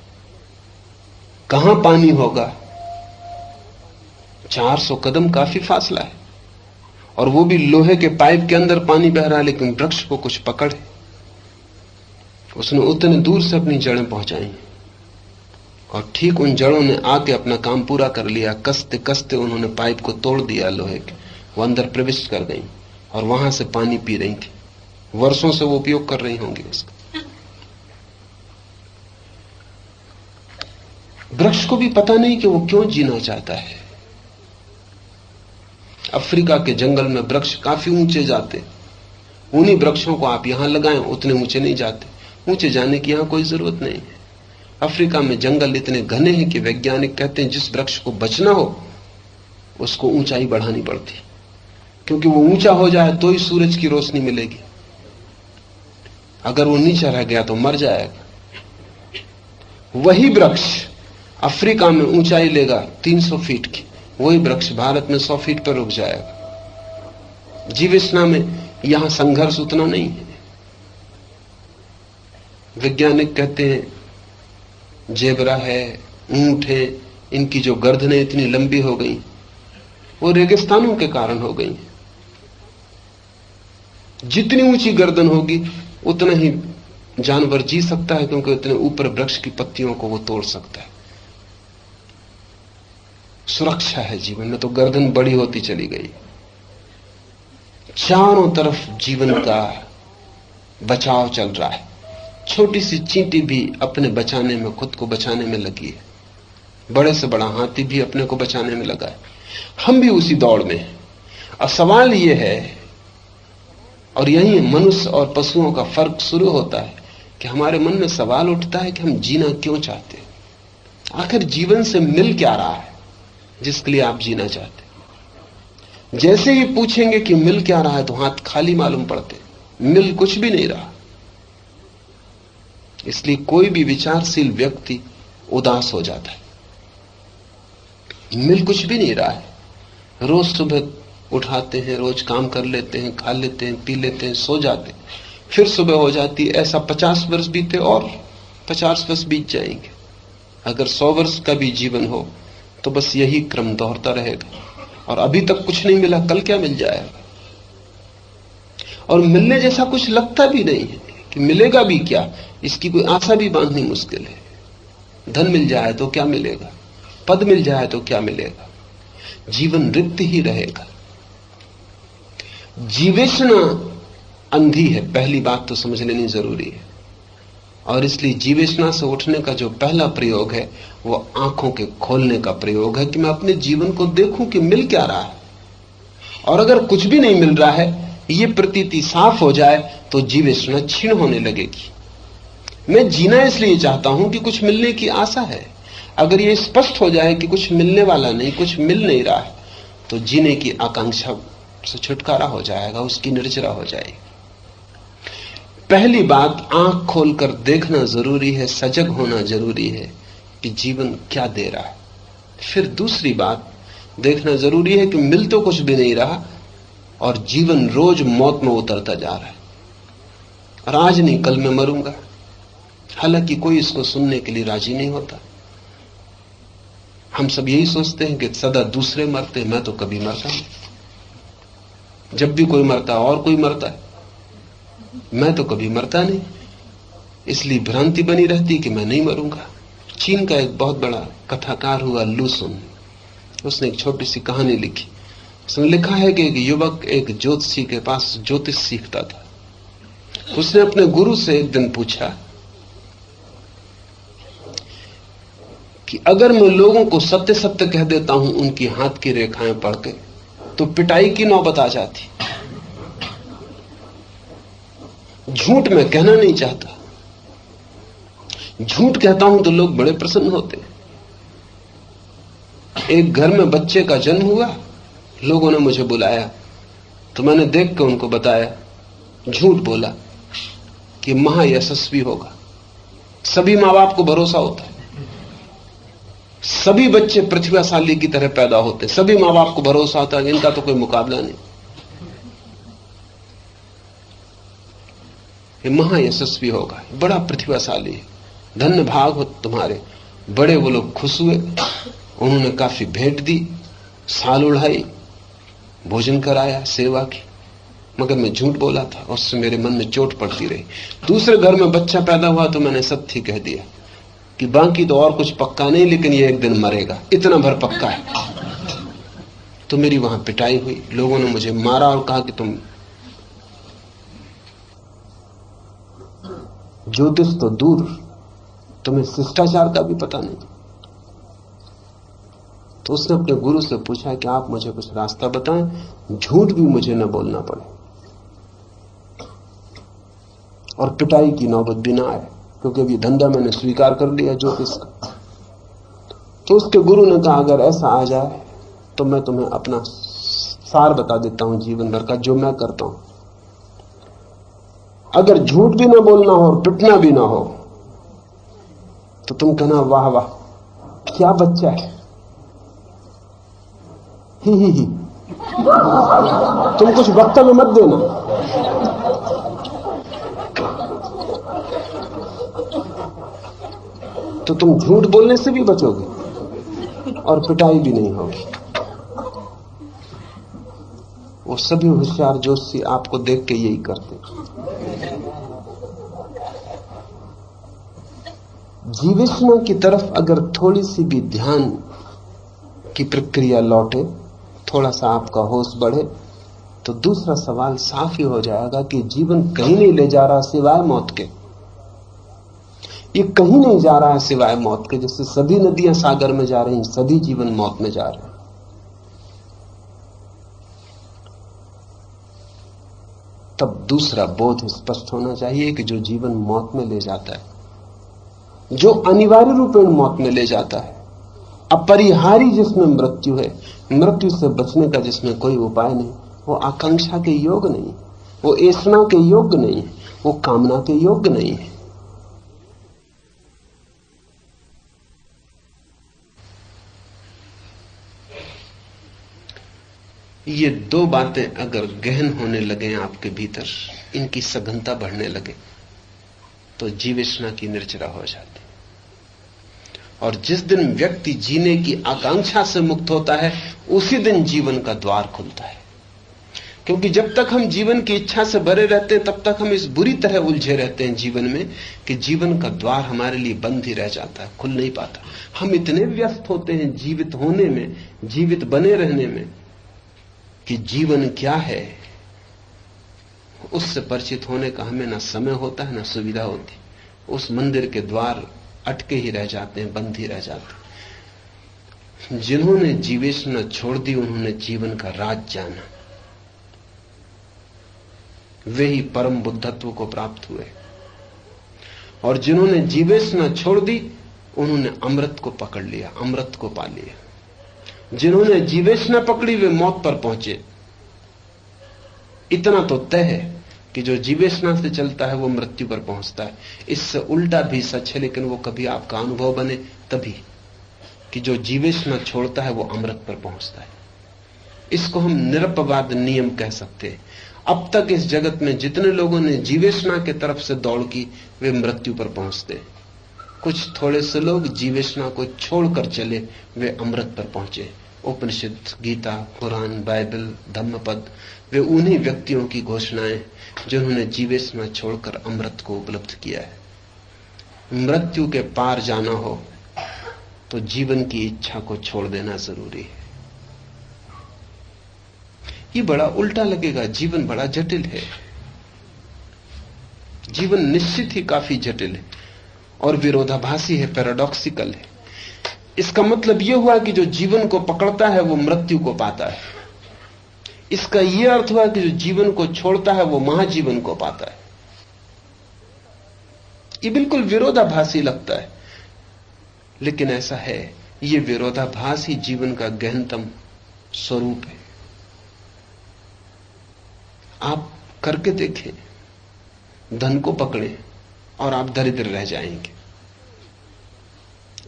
कहां पानी होगा, 400 कदम काफी फासला है, और वो भी लोहे के पाइप के अंदर पानी बह रहा है, लेकिन वृक्ष को कुछ पकड़ है। उसने उतने दूर से अपनी जड़ें पहुंचाई और ठीक उन जड़ों ने आके अपना काम पूरा कर लिया। कसते कसते उन्होंने पाइप को तोड़ दिया लोहे के, वो अंदर प्रविष्ट कर गई और वहां से पानी पी रही थी। वर्षों से वो उपयोग कर रही होंगी उसका। वृक्ष को भी पता नहीं कि वो क्यों जीना चाहता है। अफ्रीका के जंगल में वृक्ष काफी ऊंचे जाते, उन्हीं वृक्षों को आप यहां लगाएं, उतने ऊंचे नहीं जाते। ऊंचे जाने की यहां कोई जरूरत नहीं है। अफ्रीका में जंगल इतने घने हैं कि वैज्ञानिक कहते हैं जिस वृक्ष को बचना हो उसको ऊंचाई बढ़ानी पड़ती, क्योंकि वो ऊंचा हो जाए तो ही सूरज की रोशनी मिलेगी। अगर वो नीचे रह गया तो मर जाएगा। वही वृक्ष अफ्रीका में ऊंचाई लेगा 300 फीट की, वही वृक्ष भारत में 100 फीट पर रुक जाएगा। जीवाश्मा में यहां संघर्ष उतना नहीं है। वैज्ञानिक कहते हैं जेबरा है, ऊंट है, इनकी जो गर्दनें इतनी लंबी हो गई वो रेगिस्तानों के कारण हो गई। जितनी ऊंची गर्दन होगी उतना ही जानवर जी सकता है, क्योंकि उतने ऊपर वृक्ष की पत्तियों को वो तोड़ सकता है। सुरक्षा है जीवन में, तो गर्दन बड़ी होती चली गई। चारों तरफ जीवन का बचाव चल रहा है। छोटी सी चींटी भी अपने बचाने में, खुद को बचाने में लगी है। बड़े से बड़ा हाथी भी अपने को बचाने में लगा है। हम भी उसी दौड़ में हैं। और सवाल यह है, और यही मनुष्य और पशुओं का फर्क शुरू होता है, कि हमारे मन में सवाल उठता है कि हम जीना क्यों चाहते हैं। आखिर जीवन से मिल क्या रहा है जिसके लिए आप जीना चाहते हैं। जैसे ही पूछेंगे कि मिल क्या रहा है तो हाथ खाली मालूम पड़ते, मिल कुछ भी नहीं रहा। इसलिए कोई भी विचारशील व्यक्ति उदास हो जाता है। मिल कुछ भी नहीं रहा है। रोज सुबह उठाते हैं, रोज काम कर लेते हैं, खा लेते हैं, पी लेते हैं, सो जाते हैं, फिर सुबह हो जाती है। ऐसा 50 वर्ष बीते और 50 वर्ष बीत जाएंगे। अगर 100 वर्ष का भी जीवन हो तो बस यही क्रम दोहरता रहेगा। और अभी तक कुछ नहीं मिला, कल क्या मिल जाएगा? और मिलने जैसा कुछ लगता भी नहीं है कि मिलेगा भी क्या, इसकी कोई आशा भी बांधनी मुश्किल है। धन मिल जाए तो क्या मिलेगा, पद मिल जाए तो क्या मिलेगा, जीवन रिक्त ही रहेगा। जीवेशना अंधी है, पहली बात तो समझ लेनी जरूरी है। और इसलिए जीवेशना से उठने का जो पहला प्रयोग है वो आंखों के खोलने का प्रयोग है कि मैं अपने जीवन को देखूं कि मिल क्या रहा है। और अगर कुछ भी नहीं मिल रहा है, ये प्रतीति साफ हो जाए तो जीवेशना क्षीण होने लगेगी। मैं जीना इसलिए चाहता हूं कि कुछ मिलने की आशा है। अगर ये स्पष्ट हो जाए कि कुछ मिलने वाला नहीं, कुछ मिल नहीं रहा है, तो जीने की आकांक्षा से छुटकारा हो जाएगा, उसकी निर्जरा हो जाएगी। पहली बात, आंख खोलकर देखना जरूरी है, सजग होना जरूरी है कि जीवन क्या दे रहा है। फिर दूसरी बात, देखना जरूरी है कि मिल तो कुछ भी नहीं रहा और जीवन रोज मौत में उतरता जा रहा है। और आज नहीं कल मैं मरूंगा। हालांकि कोई इसको सुनने के लिए राजी नहीं होता। हम सब यही सोचते हैं कि सदा दूसरे मरते, मैं तो कभी मरता नहीं। जब भी कोई मरता और कोई मरता है, मैं तो कभी मरता नहीं। इसलिए भ्रांति बनी रहती कि मैं नहीं मरूंगा। चीन का एक बहुत बड़ा कथाकार हुआ लू सुन, उसने एक छोटी सी कहानी लिखी। उसने लिखा है कि एक युवक एक ज्योतिषी के पास ज्योतिष सीखता था। उसने अपने गुरु से एक दिन पूछा कि अगर मैं लोगों को सत्य सत्य कह देता हूं उनकी हाथ की रेखाएं पढ़ के, तो पिटाई की नौबत आ जाती। झूठ मैं कहना नहीं चाहता, झूठ कहता हूं तो लोग बड़े प्रसन्न होते। एक घर में बच्चे का जन्म हुआ, लोगों ने मुझे बुलाया तो मैंने देख के उनको बताया, झूठ बोला कि महायशस्वी होगा। सभी मां बाप को भरोसा होता है, सभी बच्चे प्रतिभाशाली की तरह पैदा होते, सभी मां बाप को भरोसा होता है इनका तो कोई मुकाबला नहीं, ये महायशस्वी होगा, बड़ा प्रतिभाशाली है, धन्य भाग हो तुम्हारे। बड़े वो लोग खुश हुए, उन्होंने काफी भेंट दी, साल उड़ाई, भोजन कराया, सेवा की। मगर मैं झूठ बोला था और उससे मेरे मन में चोट पड़ती रही। दूसरे घर में बच्चा पैदा हुआ तो मैंने सत्य कह दिया कि बाकी तो और कुछ पक्का नहीं, लेकिन ये एक दिन मरेगा, इतना भर पक्का है। तो मेरी वहां पिटाई हुई, लोगों ने मुझे मारा और कहा कि तुम ज्योतिष तो दूर, तुम्हें शिष्टाचार का भी पता नहीं। तो उसने अपने गुरु से पूछा कि आप मुझे कुछ रास्ता बताएं, झूठ भी मुझे न बोलना पड़े और पिटाई की नौबत भी ना आए, क्योंकि अभी धंधा मैंने स्वीकार कर लिया ज्योतिष का। तो उसके गुरु ने कहा अगर ऐसा आ जाए तो मैं तुम्हें अपना सार बता देता हूं जीवन भर का, जो मैं करता हूं। अगर झूठ भी ना बोलना हो और पिटना भी ना हो तो तुम कहना वाह वाह क्या बच्चा है, ही। तुम कुछ वक्तव्य मत देना, तो तुम झूठ बोलने से भी बचोगे और पिटाई भी नहीं होगी। वो सभी होशियार जोशी आपको देख के यही करते। जीवेशना की तरफ अगर थोड़ी सी भी ध्यान की प्रक्रिया लौटे, थोड़ा सा आपका होश बढ़े, तो दूसरा सवाल साफ ही हो जाएगा कि जीवन कहीं नहीं ले जा रहा सिवाय मौत के। ये कहीं नहीं जा रहा है सिवाय मौत के। जैसे सभी नदियां सागर में जा रही हैं, सभी जीवन मौत में जा रहे हैं। तब दूसरा बोध स्पष्ट होना चाहिए कि जो जीवन मौत में ले जाता है, जो अनिवार्य रूपेण मौत में ले जाता है, अपरिहारी जिसमें मृत्यु है, मृत्यु से बचने का जिसमें कोई उपाय नहीं, वो आकांक्षा के योग नहीं, वो ऐसना के योग्य नहीं, वो कामना के योग्य नहीं है। ये दो बातें अगर गहन होने लगे आपके भीतर, इनकी सघनता बढ़ने लगे, तो जीवेष्णा की निर्जरा हो जाती। और जिस दिन व्यक्ति जीने की आकांक्षा से मुक्त होता है, उसी दिन जीवन का द्वार खुलता है। क्योंकि जब तक हम जीवन की इच्छा से भरे रहते हैं, तब तक हम इस बुरी तरह उलझे रहते हैं जीवन में कि जीवन का द्वार हमारे लिए बंद ही रह जाता है, खुल नहीं पाता। हम इतने व्यस्त होते हैं जीवित होने में, जीवित बने रहने में, कि जीवन क्या है उससे परिचित होने का हमें ना समय होता है, ना सुविधा होती। उस मंदिर के द्वार अटके ही रह जाते हैं, बंद ही रह जाते हैं। जिन्होंने जीवेष्णा छोड़ दी, उन्होंने जीवन का राज जाना, वे ही परम बुद्धत्व को प्राप्त हुए। और जिन्होंने जीवेष्णा छोड़ दी, उन्होंने अमृत को पकड़ लिया, अमृत को पा लिया। जिन्होंने जीवेष्णा पकड़ी, वे मौत पर पहुंचे। इतना तो तय है कि जो जीवेष्णा से चलता है वो मृत्यु पर पहुंचता है। इससे उल्टा भी सच है, लेकिन वो कभी आपका अनुभव बने तभी, कि जो जीवेष्णा छोड़ता है वो अमृत पर पहुंचता है। इसको हम निरपवाद नियम कह सकते हैं। अब तक इस जगत में जितने लोगों ने जीवेष्णा की तरफ से दौड़ की, वे मृत्यु पर पहुंचते हैं। कुछ थोड़े से लोग जीवेष्णा को छोड़कर चले, वे अमृत पर पहुंचे। उपनिषद, गीता, कुरान, बाइबल, धम्मपद, वे उन्हीं व्यक्तियों की घोषणाएं जिन्होंने जीवेष्णा छोड़कर अमृत को उपलब्ध किया है। मृत्यु के पार जाना हो तो जीवन की इच्छा को छोड़ देना जरूरी है। ये बड़ा उल्टा लगेगा, जीवन बड़ा जटिल है। जीवन निश्चित ही काफी जटिल है और विरोधाभासी है, पैराडॉक्सिकल है। इसका मतलब यह हुआ कि जो जीवन को पकड़ता है वो मृत्यु को पाता है। इसका यह अर्थ हुआ कि जो जीवन को छोड़ता है वो महाजीवन को पाता है। ये बिल्कुल विरोधाभासी लगता है, लेकिन ऐसा है। ये विरोधाभास ही जीवन का गहनतम स्वरूप है। आप करके देखें, धन को पकड़ें और आप दरिद्र रह जाएंगे।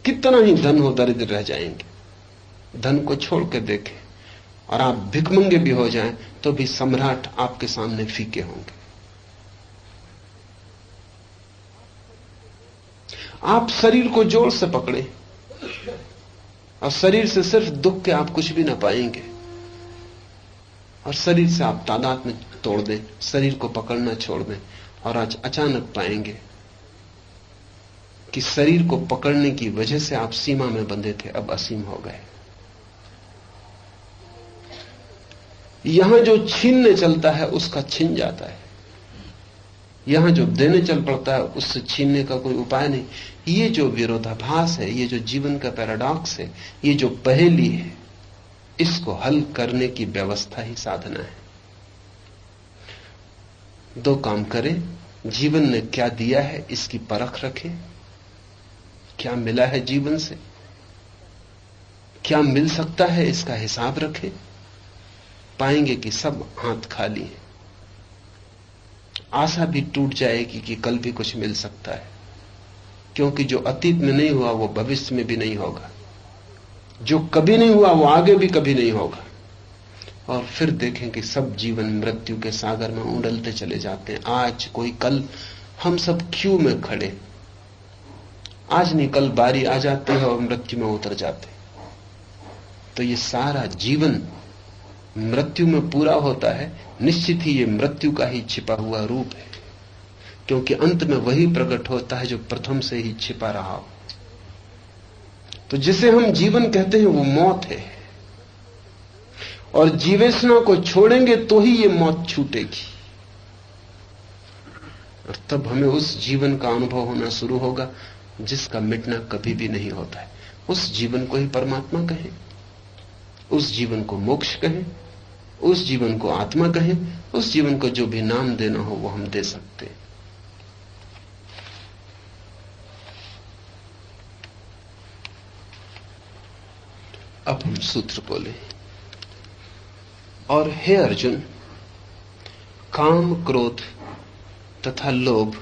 कितना ही धन हो, दरिद्र रह जाएंगे। धन को छोड़ के देखें और आप भिखमंगे भी हो जाएं तो भी सम्राट आपके सामने फीके होंगे। आप शरीर को जोर से पकड़ें और शरीर से सिर्फ दुख के आप कुछ भी ना पाएंगे। और शरीर से आप तादाद में तोड़ दें, शरीर को पकड़ना छोड़ दें, और आज अचानक पाएंगे कि शरीर को पकड़ने की वजह से आप सीमा में बंधे थे, अब असीम हो गए। यहां जो छीनने चलता है उसका छिन जाता है, यहां जो देने चल पड़ता है उससे छीनने का कोई उपाय नहीं। ये जो विरोधाभास है, ये जो जीवन का पैराडॉक्स है, ये जो पहेली है, इसको हल करने की व्यवस्था ही साधना है। दो काम करें, जीवन ने क्या दिया है इसकी परख रखें, क्या मिला है जीवन से, क्या मिल सकता है इसका हिसाब रखें। पाएंगे कि सब हाथ खाली है। आशा भी टूट जाएगी कि कल भी कुछ मिल सकता है, क्योंकि जो अतीत में नहीं हुआ वो भविष्य में भी नहीं होगा, जो कभी नहीं हुआ वो आगे भी कभी नहीं होगा। और फिर देखें कि सब जीवन मृत्यु के सागर में उड़लते चले जाते हैं। आज कोई कल हम सब क्यू में खड़े, आज नहीं कल बारी आ जाती है और मृत्यु में उतर जाते। तो ये सारा जीवन मृत्यु में पूरा होता है। निश्चित ही ये मृत्यु का ही छिपा हुआ रूप है, क्योंकि अंत में वही प्रकट होता है जो प्रथम से ही छिपा रहा हो। तो जिसे हम जीवन कहते हैं वो मौत है, और जीवेष्णा को छोड़ेंगे तो ही ये मौत छूटेगी, और तब हमें उस जीवन का अनुभव होना शुरू होगा जिसका मिटना कभी भी नहीं होता है। उस जीवन को ही परमात्मा कहें, उस जीवन को मोक्ष कहें, उस जीवन को आत्मा कहें, उस जीवन को जो भी नाम देना हो वो हम दे सकते हैं। अब हम सूत्र बोले। और हे अर्जुन, काम, क्रोध तथा लोभ,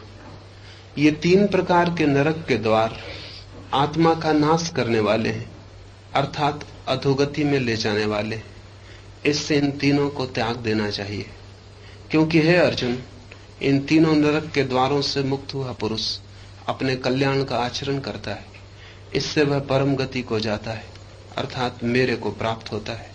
ये तीन प्रकार के नरक के द्वार आत्मा का नाश करने वाले हैं, अर्थात अधोगति में ले जाने वाले हैं। इससे इन तीनों को त्याग देना चाहिए, क्योंकि हे अर्जुन, इन तीनों नरक के द्वारों से मुक्त हुआ पुरुष अपने कल्याण का आचरण करता है। इससे वह परम गति को जाता है, अर्थात मेरे को प्राप्त होता है।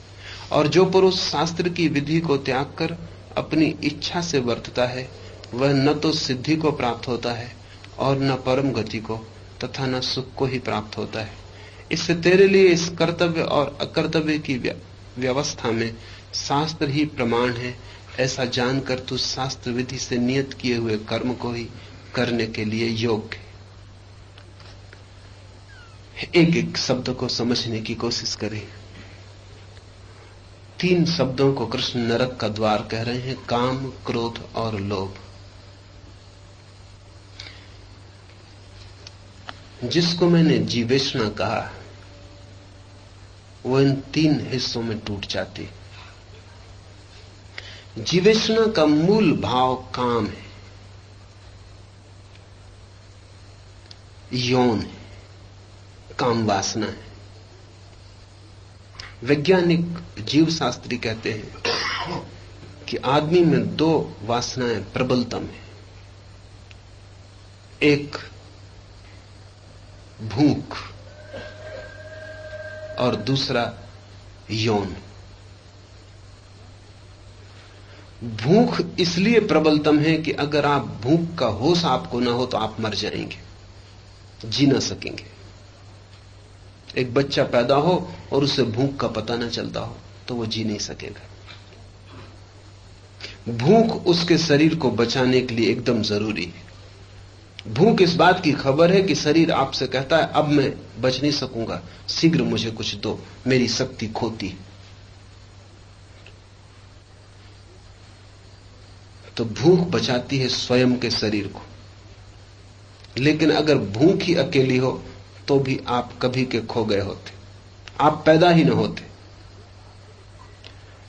और जो पुरुष शास्त्र की विधि को त्याग कर अपनी इच्छा से वर्तता है, वह न तो सिद्धि को प्राप्त होता है और न परम गति को तथा न सुख को ही प्राप्त होता है। इससे तेरे लिए इस कर्तव्य और अकर्तव्य की व्यवस्था में शास्त्र ही प्रमाण है, ऐसा जानकर तू शास्त्र विधि से नियत किए हुए कर्म को ही करने के लिए योग्य है। एक एक शब्द को समझने की कोशिश करें। 3 शब्दों को कृष्ण नरक का द्वार कह रहे हैं, काम, क्रोध और लोभ। जिसको मैंने जीवेषणा कहा वो इन 3 हिस्सों में टूट जाती। जीवेषणा का मूल भाव काम है, यौन है, काम वासना है। वैज्ञानिक जीव शास्त्री कहते हैं कि आदमी में 2 वासनाएं प्रबलतम है, एक भूख और दूसरा यौन। भूख इसलिए प्रबलतम है कि अगर आप भूख का होश आपको ना हो तो आप मर जाएंगे, जी ना सकेंगे। एक बच्चा पैदा हो और उसे भूख का पता ना चलता हो तो वो जी नहीं सकेगा। भूख उसके शरीर को बचाने के लिए एकदम जरूरी है। भूख इस बात की खबर है कि शरीर आपसे कहता है अब मैं बच नहीं सकूंगा, शीघ्र मुझे कुछ दो, मेरी शक्ति खोती। तो भूख बचाती है स्वयं के शरीर को। लेकिन अगर भूख ही अकेली हो तो भी आप कभी के खो गए होते, आप पैदा ही ना होते।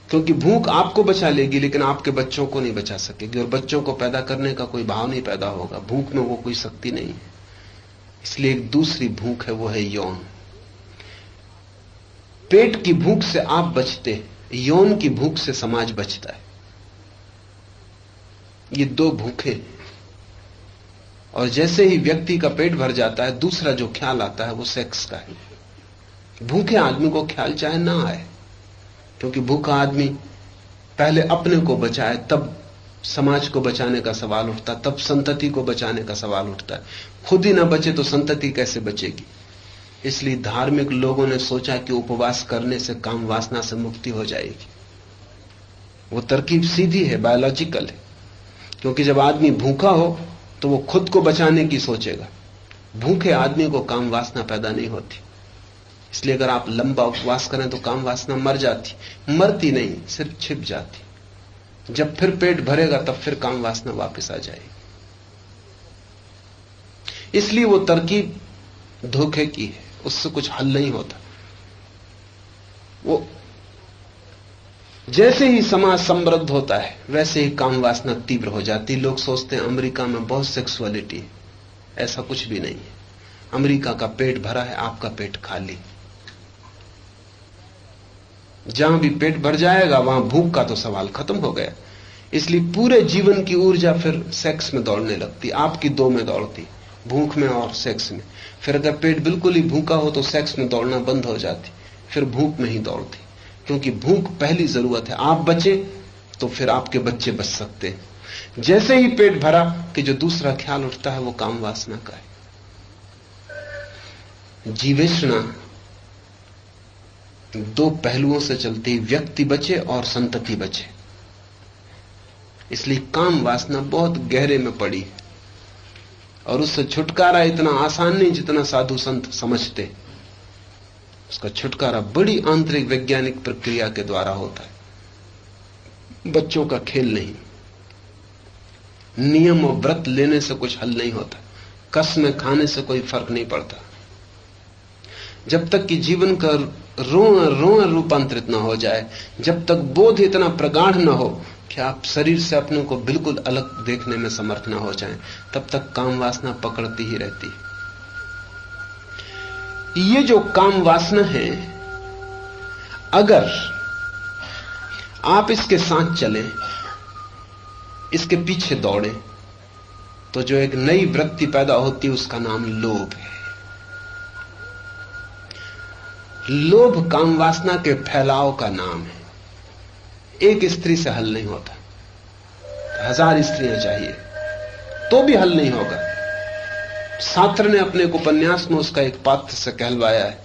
क्योंकि भूख आपको बचा लेगी लेकिन आपके बच्चों को नहीं बचा सकेगी, और बच्चों को पैदा करने का कोई भाव नहीं पैदा होगा। भूख में वो कोई शक्ति नहीं है। इसलिए एक दूसरी भूख है, वो है यौन। पेट की भूख से आप बचते हैं, यौन की भूख से समाज बचता है। ये 2 भूखे। और जैसे ही व्यक्ति का पेट भर जाता है, दूसरा जो ख्याल आता है वो सेक्स का है। भूखे आदमी को ख्याल चाहे ना आए, क्योंकि भूखा आदमी पहले अपने को बचाए तब समाज को बचाने का सवाल उठता, तब संतति को बचाने का सवाल उठता है। खुद ही ना बचे तो संतति कैसे बचेगी। इसलिए धार्मिक लोगों ने सोचा कि उपवास करने से काम वासना से मुक्ति हो जाएगी। वो तरकीब सीधी है, बायोलॉजिकल है। क्योंकि जब आदमी भूखा हो तो वो खुद को बचाने की सोचेगा। भूखे आदमी को काम वासना पैदा नहीं होती। इसलिए अगर आप लंबा उपवास करें तो काम वासना मर जाती, मरती नहीं, सिर्फ छिप जाती। जब फिर पेट भरेगा तब फिर काम वासना वापस आ जाएगी। इसलिए वो तरकीब धोखे की है, उससे कुछ हल नहीं होता। वो जैसे ही समाज समृद्ध होता है वैसे ही काम वासना तीव्र हो जाती। लोग सोचते हैं अमेरिका में बहुत सेक्सुअलिटी है, ऐसा कुछ भी नहीं है। अमेरिका का पेट भरा है, आपका पेट खाली। जहां भी पेट भर जाएगा वहां भूख का तो सवाल खत्म हो गया। इसलिए पूरे जीवन की ऊर्जा फिर सेक्स में दौड़ने लगती। आपकी 2 में दौड़ती, भूख में और सेक्स में। फिर अगर पेट बिल्कुल ही भूखा हो तो सेक्स में दौड़ना बंद हो जाती, फिर भूख में ही दौड़ती। क्योंकि भूख पहली जरूरत है। आप बचे तो फिर आपके बच्चे बच सकते हैं। जैसे ही पेट भरा कि जो दूसरा ख्याल उठता है वो काम वासना का है। जीवेषणा 2 पहलुओं से चलती है, व्यक्ति बचे और संतति बचे। इसलिए काम वासना बहुत गहरे में पड़ी है और उससे छुटकारा इतना आसान नहीं जितना साधु संत समझते। उसका छुटकारा बड़ी आंतरिक वैज्ञानिक प्रक्रिया के द्वारा होता है, बच्चों का खेल नहीं। नियम और व्रत लेने से कुछ हल नहीं होता, कसमें खाने से कोई फर्क नहीं पड़ता। जब तक कि जीवन का रोण रूपांतरित ना हो जाए, जब तक बोध इतना प्रगाढ़ ना हो कि आप शरीर से अपने को बिल्कुल अलग देखने में समर्थ ना हो जाएं, तब तक काम वासना पकड़ती ही रहती है। ये जो काम वासना है, अगर आप इसके साथ चलें, इसके पीछे दौड़ें, तो जो एक नई वृत्ति पैदा होती है उसका नाम लोभ है। लोभ काम वासना के फैलाव का नाम है। एक स्त्री से हल नहीं होता, 1000 स्त्रियां चाहिए तो भी हल नहीं होगा। सात्र ने अपने उपन्यास में उसका एक पात्र से कहलवाया है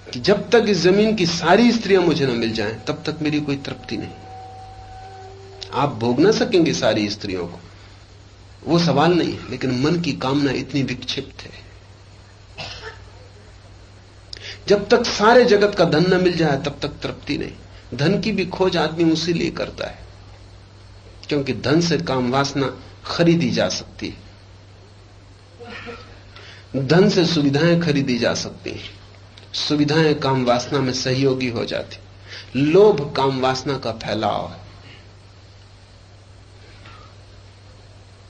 कि जब तक इस जमीन की सारी स्त्रियां मुझे न मिल जाएं तब तक मेरी कोई तृप्ति नहीं। आप भोग ना सकेंगे सारी स्त्रियों को, वो सवाल नहीं है, लेकिन मन की कामना इतनी विक्षिप्त है। जब तक सारे जगत का धन न मिल जाए तब तक तृप्ति नहीं। धन की भी खोज आदमी उसी लिए करता है क्योंकि धन से काम वासना खरीदी जा सकती है, धन से सुविधाएं खरीदी जा सकती हैं, सुविधाएं काम वासना में सहयोगी हो जाती। लोभ काम वासना का फैलाव है।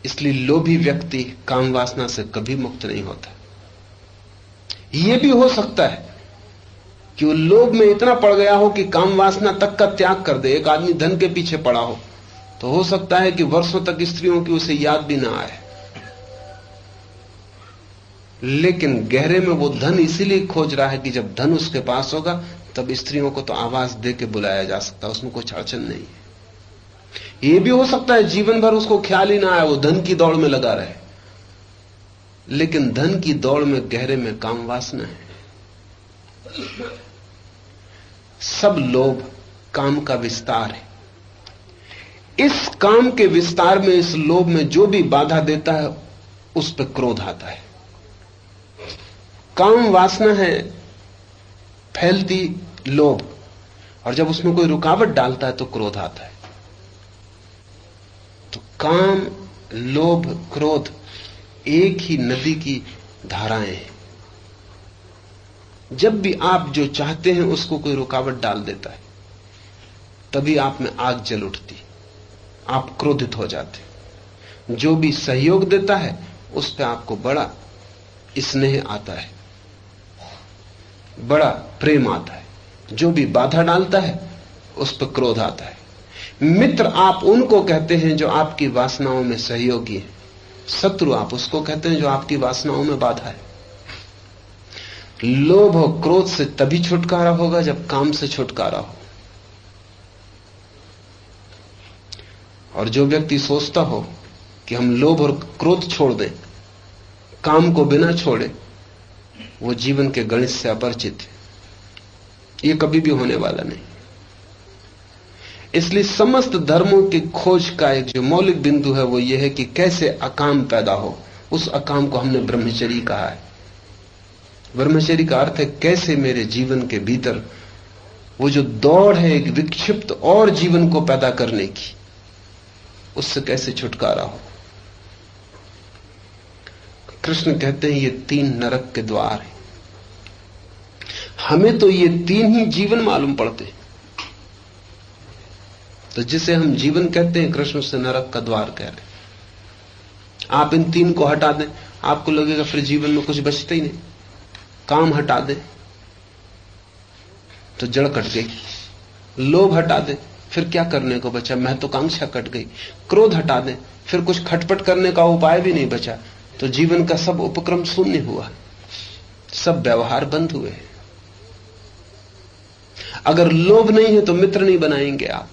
इसलिए लोभी व्यक्ति काम वासना से कभी मुक्त नहीं होता। यह भी हो सकता है कि वो लोभ में इतना पड़ गया हो कि काम वासना तक का त्याग कर दे। एक आदमी धन के पीछे पड़ा हो तो हो सकता है कि वर्षों तक स्त्रियों की उसे याद भी ना आए, लेकिन गहरे में वो धन इसीलिए खोज रहा है कि जब धन उसके पास होगा तब स्त्रियों को तो आवाज दे के बुलाया जा सकता है, उसमें कुछ अड़चन नहीं है। यह भी हो सकता है जीवन भर उसको ख्याल ही ना आए, वो धन की दौड़ में लगा रहे, लेकिन धन की दौड़ में गहरे में काम वासना है। सब लोभ काम का विस्तार है। इस काम के विस्तार में, इस लोभ में जो भी बाधा देता है उस पर क्रोध आता है। काम वासना है फैलती लोभ, और जब उसमें कोई रुकावट डालता है तो क्रोध आता है। तो काम, लोभ, क्रोध एक ही नदी की धाराएं हैं। जब भी आप जो चाहते हैं उसको कोई रुकावट डाल देता है तभी आप में आग जल उठती, आप क्रोधित हो जाते। जो भी सहयोग देता है उस पर आपको बड़ा स्नेह आता है, बड़ा प्रेम आता है। जो भी बाधा डालता है उस पर क्रोध आता है। मित्र आप उनको कहते हैं जो आपकी वासनाओं में सहयोगी है, शत्रु आप उसको कहते हैं जो आपकी वासनाओं में बाधा है। लोभ और क्रोध से तभी छुटकारा होगा जब काम से छुटकारा हो। और जो व्यक्ति सोचता हो कि हम लोभ और क्रोध छोड़ दें, काम को बिना छोड़े, वो जीवन के गणित से अपरिचित है। ये कभी भी होने वाला नहीं। इसलिए समस्त धर्मों की खोज का एक जो मौलिक बिंदु है वो ये है कि कैसे अकाम पैदा हो। उस अकाम को हमने ब्रह्मचर्य कहा है। ब्रह्मचर्य का अर्थ है कैसे मेरे जीवन के भीतर वो जो दौड़ है एक विक्षिप्त और जीवन को पैदा करने की, उससे कैसे छुटकारा हो। कृष्ण कहते हैं ये 3 नरक के द्वार हैं। हमें तो ये 3 ही जीवन मालूम पड़ते, तो जिसे हम जीवन कहते हैं कृष्ण उससे नरक का द्वार कह रहे। आप इन 3 को हटा दें, आपको लगेगा फिर जीवन में कुछ बचता ही नहीं। काम हटा दें तो जड़ कट गई, लोभ हटा दें फिर क्या करने को बचा, महत्वाकांक्षा कट गई, क्रोध हटा दें फिर कुछ खटपट करने का उपाय भी नहीं बचा, तो जीवन का सब उपक्रम शून्य हुआ, सब व्यवहार बंद हुए। अगर लोभ नहीं है तो मित्र नहीं बनाएंगे आप,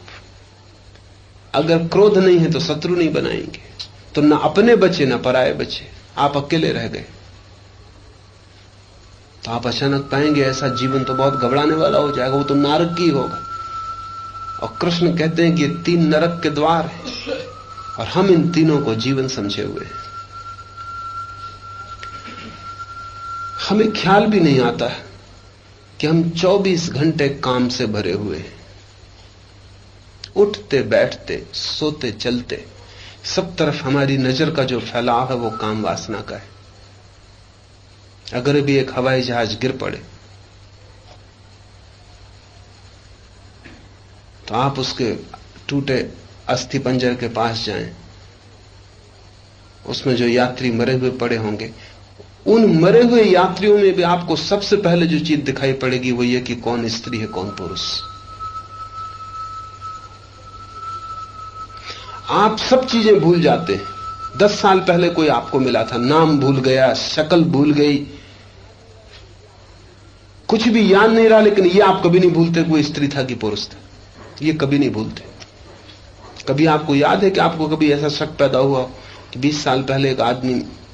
अगर क्रोध नहीं है तो शत्रु नहीं बनाएंगे, तो ना अपने बचे ना पराये बचे, आप अकेले रह गए। तो आप अचानक पाएंगे ऐसा जीवन तो बहुत घबराने वाला हो जाएगा, वो तो नरक ही होगा। और कृष्ण कहते हैं कि ये 3 नरक के द्वार हैं और हम इन तीनों को जीवन समझे हुए हैं। हमें ख्याल भी नहीं आता कि हम 24 घंटे काम से भरे हुए हैं। उठते बैठते सोते चलते सब तरफ हमारी नजर का जो फैलाव है वो काम वासना का है। अगर भी एक हवाई जहाज गिर पड़े तो आप उसके टूटे अस्थि पंजर के पास जाएं, उसमें जो यात्री मरे हुए पड़े होंगे, उन मरे हुए यात्रियों में भी आपको सबसे पहले जो चीज दिखाई पड़ेगी वो ये कि कौन स्त्री है कौन पुरुष। आप सब चीजें भूल जाते हैं। 10 साल पहले कोई आपको मिला था, नाम भूल गया, शक्ल भूल गई, कुछ भी याद नहीं रहा, लेकिन ये आप कभी नहीं भूलते कोई स्त्री था कि पुरुष था। ये कभी नहीं भूलते। कभी आपको याद है कि आपको कभी ऐसा शक पैदा हुआ कि 20 साल पहले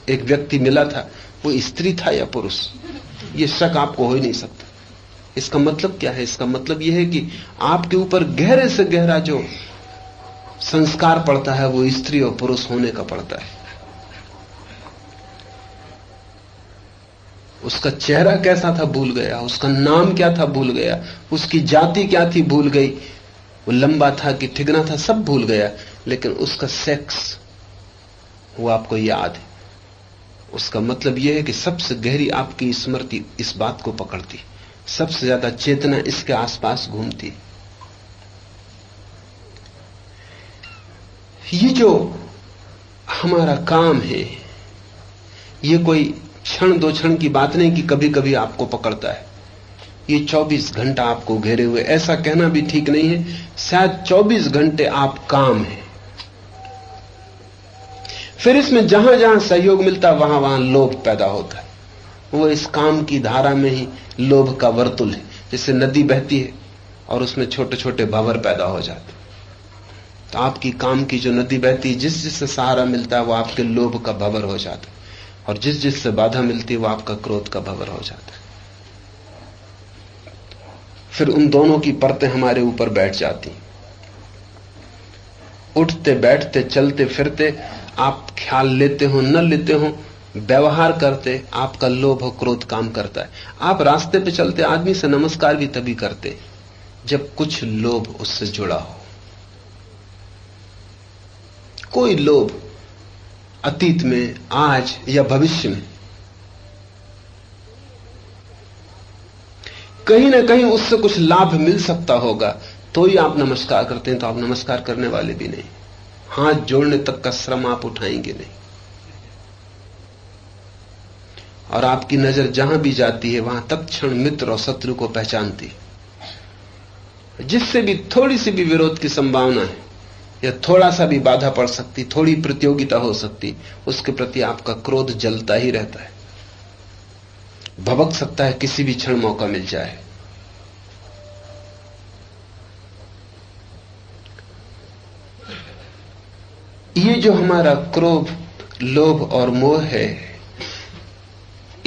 एक व्यक्ति मिला था, वो स्त्री था या पुरुष? ये शक आपको हो ही नहीं सकता। इसका मतलब क्या है? इसका मतलब यह है कि आपके ऊपर गहरे से गहरा जो संस्कार पड़ता है वो स्त्री और पुरुष होने का पड़ता है। उसका चेहरा कैसा था भूल गया, उसका नाम क्या था भूल गया, उसकी जाति क्या थी भूल गई, वो लंबा था कि ठिगना था सब भूल गया, लेकिन उसका सेक्स वो आपको याद है। उसका मतलब यह है कि सबसे गहरी आपकी स्मृति इस बात को पकड़ती, सबसे ज्यादा चेतना इसके आसपास घूमती। ये जो हमारा काम है, ये कोई क्षण दो क्षण की बात नहीं कि कभी कभी आपको पकड़ता है। ये 24 घंटा आपको घेरे हुए, ऐसा कहना भी ठीक नहीं है, शायद 24 घंटे आप काम है। फिर इसमें जहां जहां सहयोग मिलता वहां वहां लोभ पैदा होता है। वो इस काम की धारा में ही लोभ का वर्तुल है। जैसे नदी बहती है और उसमें छोटे छोटे भंवर पैदा हो जाते, तो आपकी काम की जो नदी बहती है, जिस जिससे सहारा मिलता है वो आपके लोभ का भंवर हो जाता है, और जिस जिससे बाधा मिलती है वो आपका क्रोध का भंवर हो जाता है। फिर उन दोनों की परतें हमारे ऊपर बैठ जाती। उठते बैठते चलते फिरते आप ख्याल लेते हो न लेते हो, व्यवहार करते आपका लोभ और क्रोध काम करता है। आप रास्ते पे चलते आदमी से नमस्कार भी तभी करते जब कुछ लोभ उससे जुड़ा हो। कोई लोभ अतीत में, आज या भविष्य में, कहीं ना कहीं उससे कुछ लाभ मिल सकता होगा, तो ही आप नमस्कार करते हैं। तो आप नमस्कार करने वाले भी नहीं, हाथ जोड़ने तक का श्रम आप उठाएंगे नहीं। और आपकी नजर जहां भी जाती है वहां तत्क्षण मित्र और शत्रु को पहचानती है। जिससे भी थोड़ी सी भी विरोध की संभावना है या थोड़ा सा भी बाधा पड़ सकती, थोड़ी प्रतियोगिता हो सकती, उसके प्रति आपका क्रोध जलता ही रहता है, भभक सकता है किसी भी क्षण मौका मिल जाए। ये जो हमारा क्रोध, लोभ और मोह है,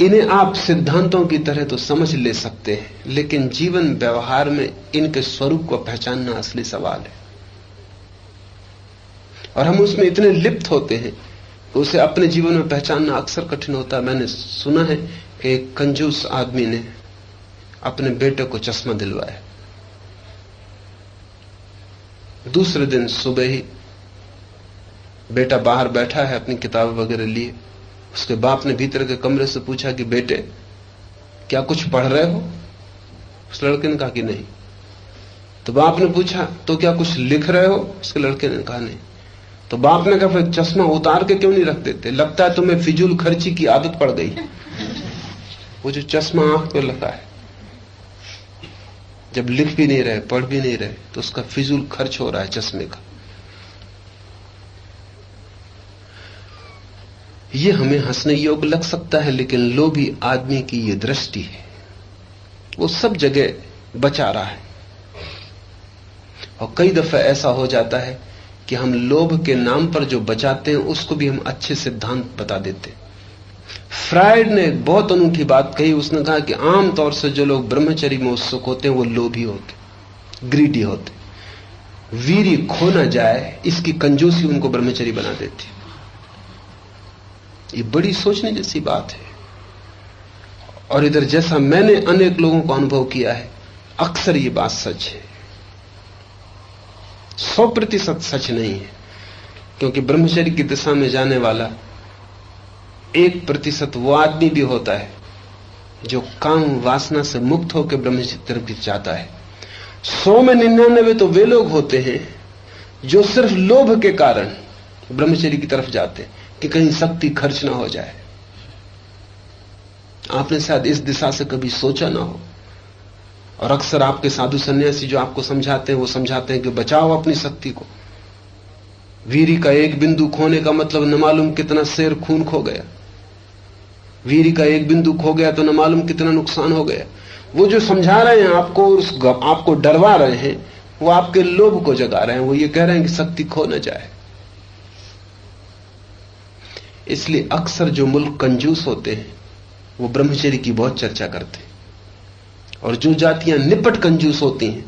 इन्हें आप सिद्धांतों की तरह तो समझ ले सकते हैं, लेकिन जीवन व्यवहार में इनके स्वरूप को पहचानना असली सवाल है। और हम उसमें इतने लिप्त होते हैं कि उसे अपने जीवन में पहचानना अक्सर कठिन होता है। मैंने सुना है कि एक कंजूस आदमी ने अपने बेटे को चश्मा दिलवाया। दूसरे दिन सुबह ही बेटा बाहर बैठा है अपनी किताब वगैरह लिए, उसके बाप ने भीतर के कमरे से पूछा कि बेटे क्या कुछ पढ़ रहे हो? उस लड़के ने कहा कि नहीं। तो बाप ने पूछा तो क्या कुछ लिख रहे हो? उसके लड़के ने कहा नहीं। तो बाप ने कहा फिर चश्मा उतार के क्यों नहीं रख देते? लगता है तुम्हें फिजूल खर्ची की आदत पड़ गई। वो जो चश्मा आंख पे लगा है, जब लिख भी नहीं रहे पढ़ भी नहीं रहे तो उसका फिजूल खर्च हो रहा है चश्मे का। ये हमें हंसने योग्य लग सकता है, लेकिन लोभी आदमी की ये दृष्टि है, वो सब जगह बचा रहा है। और कई दफा ऐसा हो जाता है कि हम लोभ के नाम पर जो बचाते हैं उसको भी हम अच्छे सिद्धांत बता देते। फ्रायड ने एक बहुत अनूठी बात कही। उसने कहा कि आमतौर से जो लोग ब्रह्मचर्य में उत्सुक होते हैं वो लोभी होते, ग्रीडी होते। वीर्य खो न जाए इसकी कंजूसी उनको ब्रह्मचर्य बना देती। ये बड़ी सोचने जैसी बात है। और इधर जैसा मैंने अनेक लोगों को अनुभव किया है, अक्सर ये बात सच है। 100% सच नहीं है, क्योंकि ब्रह्मचर्य की दिशा में जाने वाला 1% वो आदमी भी होता है जो काम वासना से मुक्त होकर ब्रह्मचर्य की तरफ जाता है। 100 में 99 तो वे लोग होते हैं जो सिर्फ लोभ के कारण ब्रह्मचर्य की तरफ जाते हैं कि कहीं शक्ति खर्च ना हो जाए। आपने शायद इस दिशा से कभी सोचा ना हो। और अक्सर आपके साधु सन्यासी जो आपको समझाते हैं वो समझाते हैं कि बचाओ अपनी शक्ति को, वीरी का एक बिंदु खोने का मतलब न मालूम कितना शेर खून खो गया। वीरी का एक बिंदु खो गया तो न मालूम कितना नुकसान हो गया। वो जो समझा रहे हैं आपको और आपको डरवा रहे हैं, वो आपके लोभ को जगा रहे हैं। वो ये कह रहे हैं कि शक्ति खो न जाए। इसलिए अक्सर जो मुल्क कंजूस होते हैं वो ब्रह्मचर्य की बहुत चर्चा करते हैं, और जो जातियां निपट कंजूस होती हैं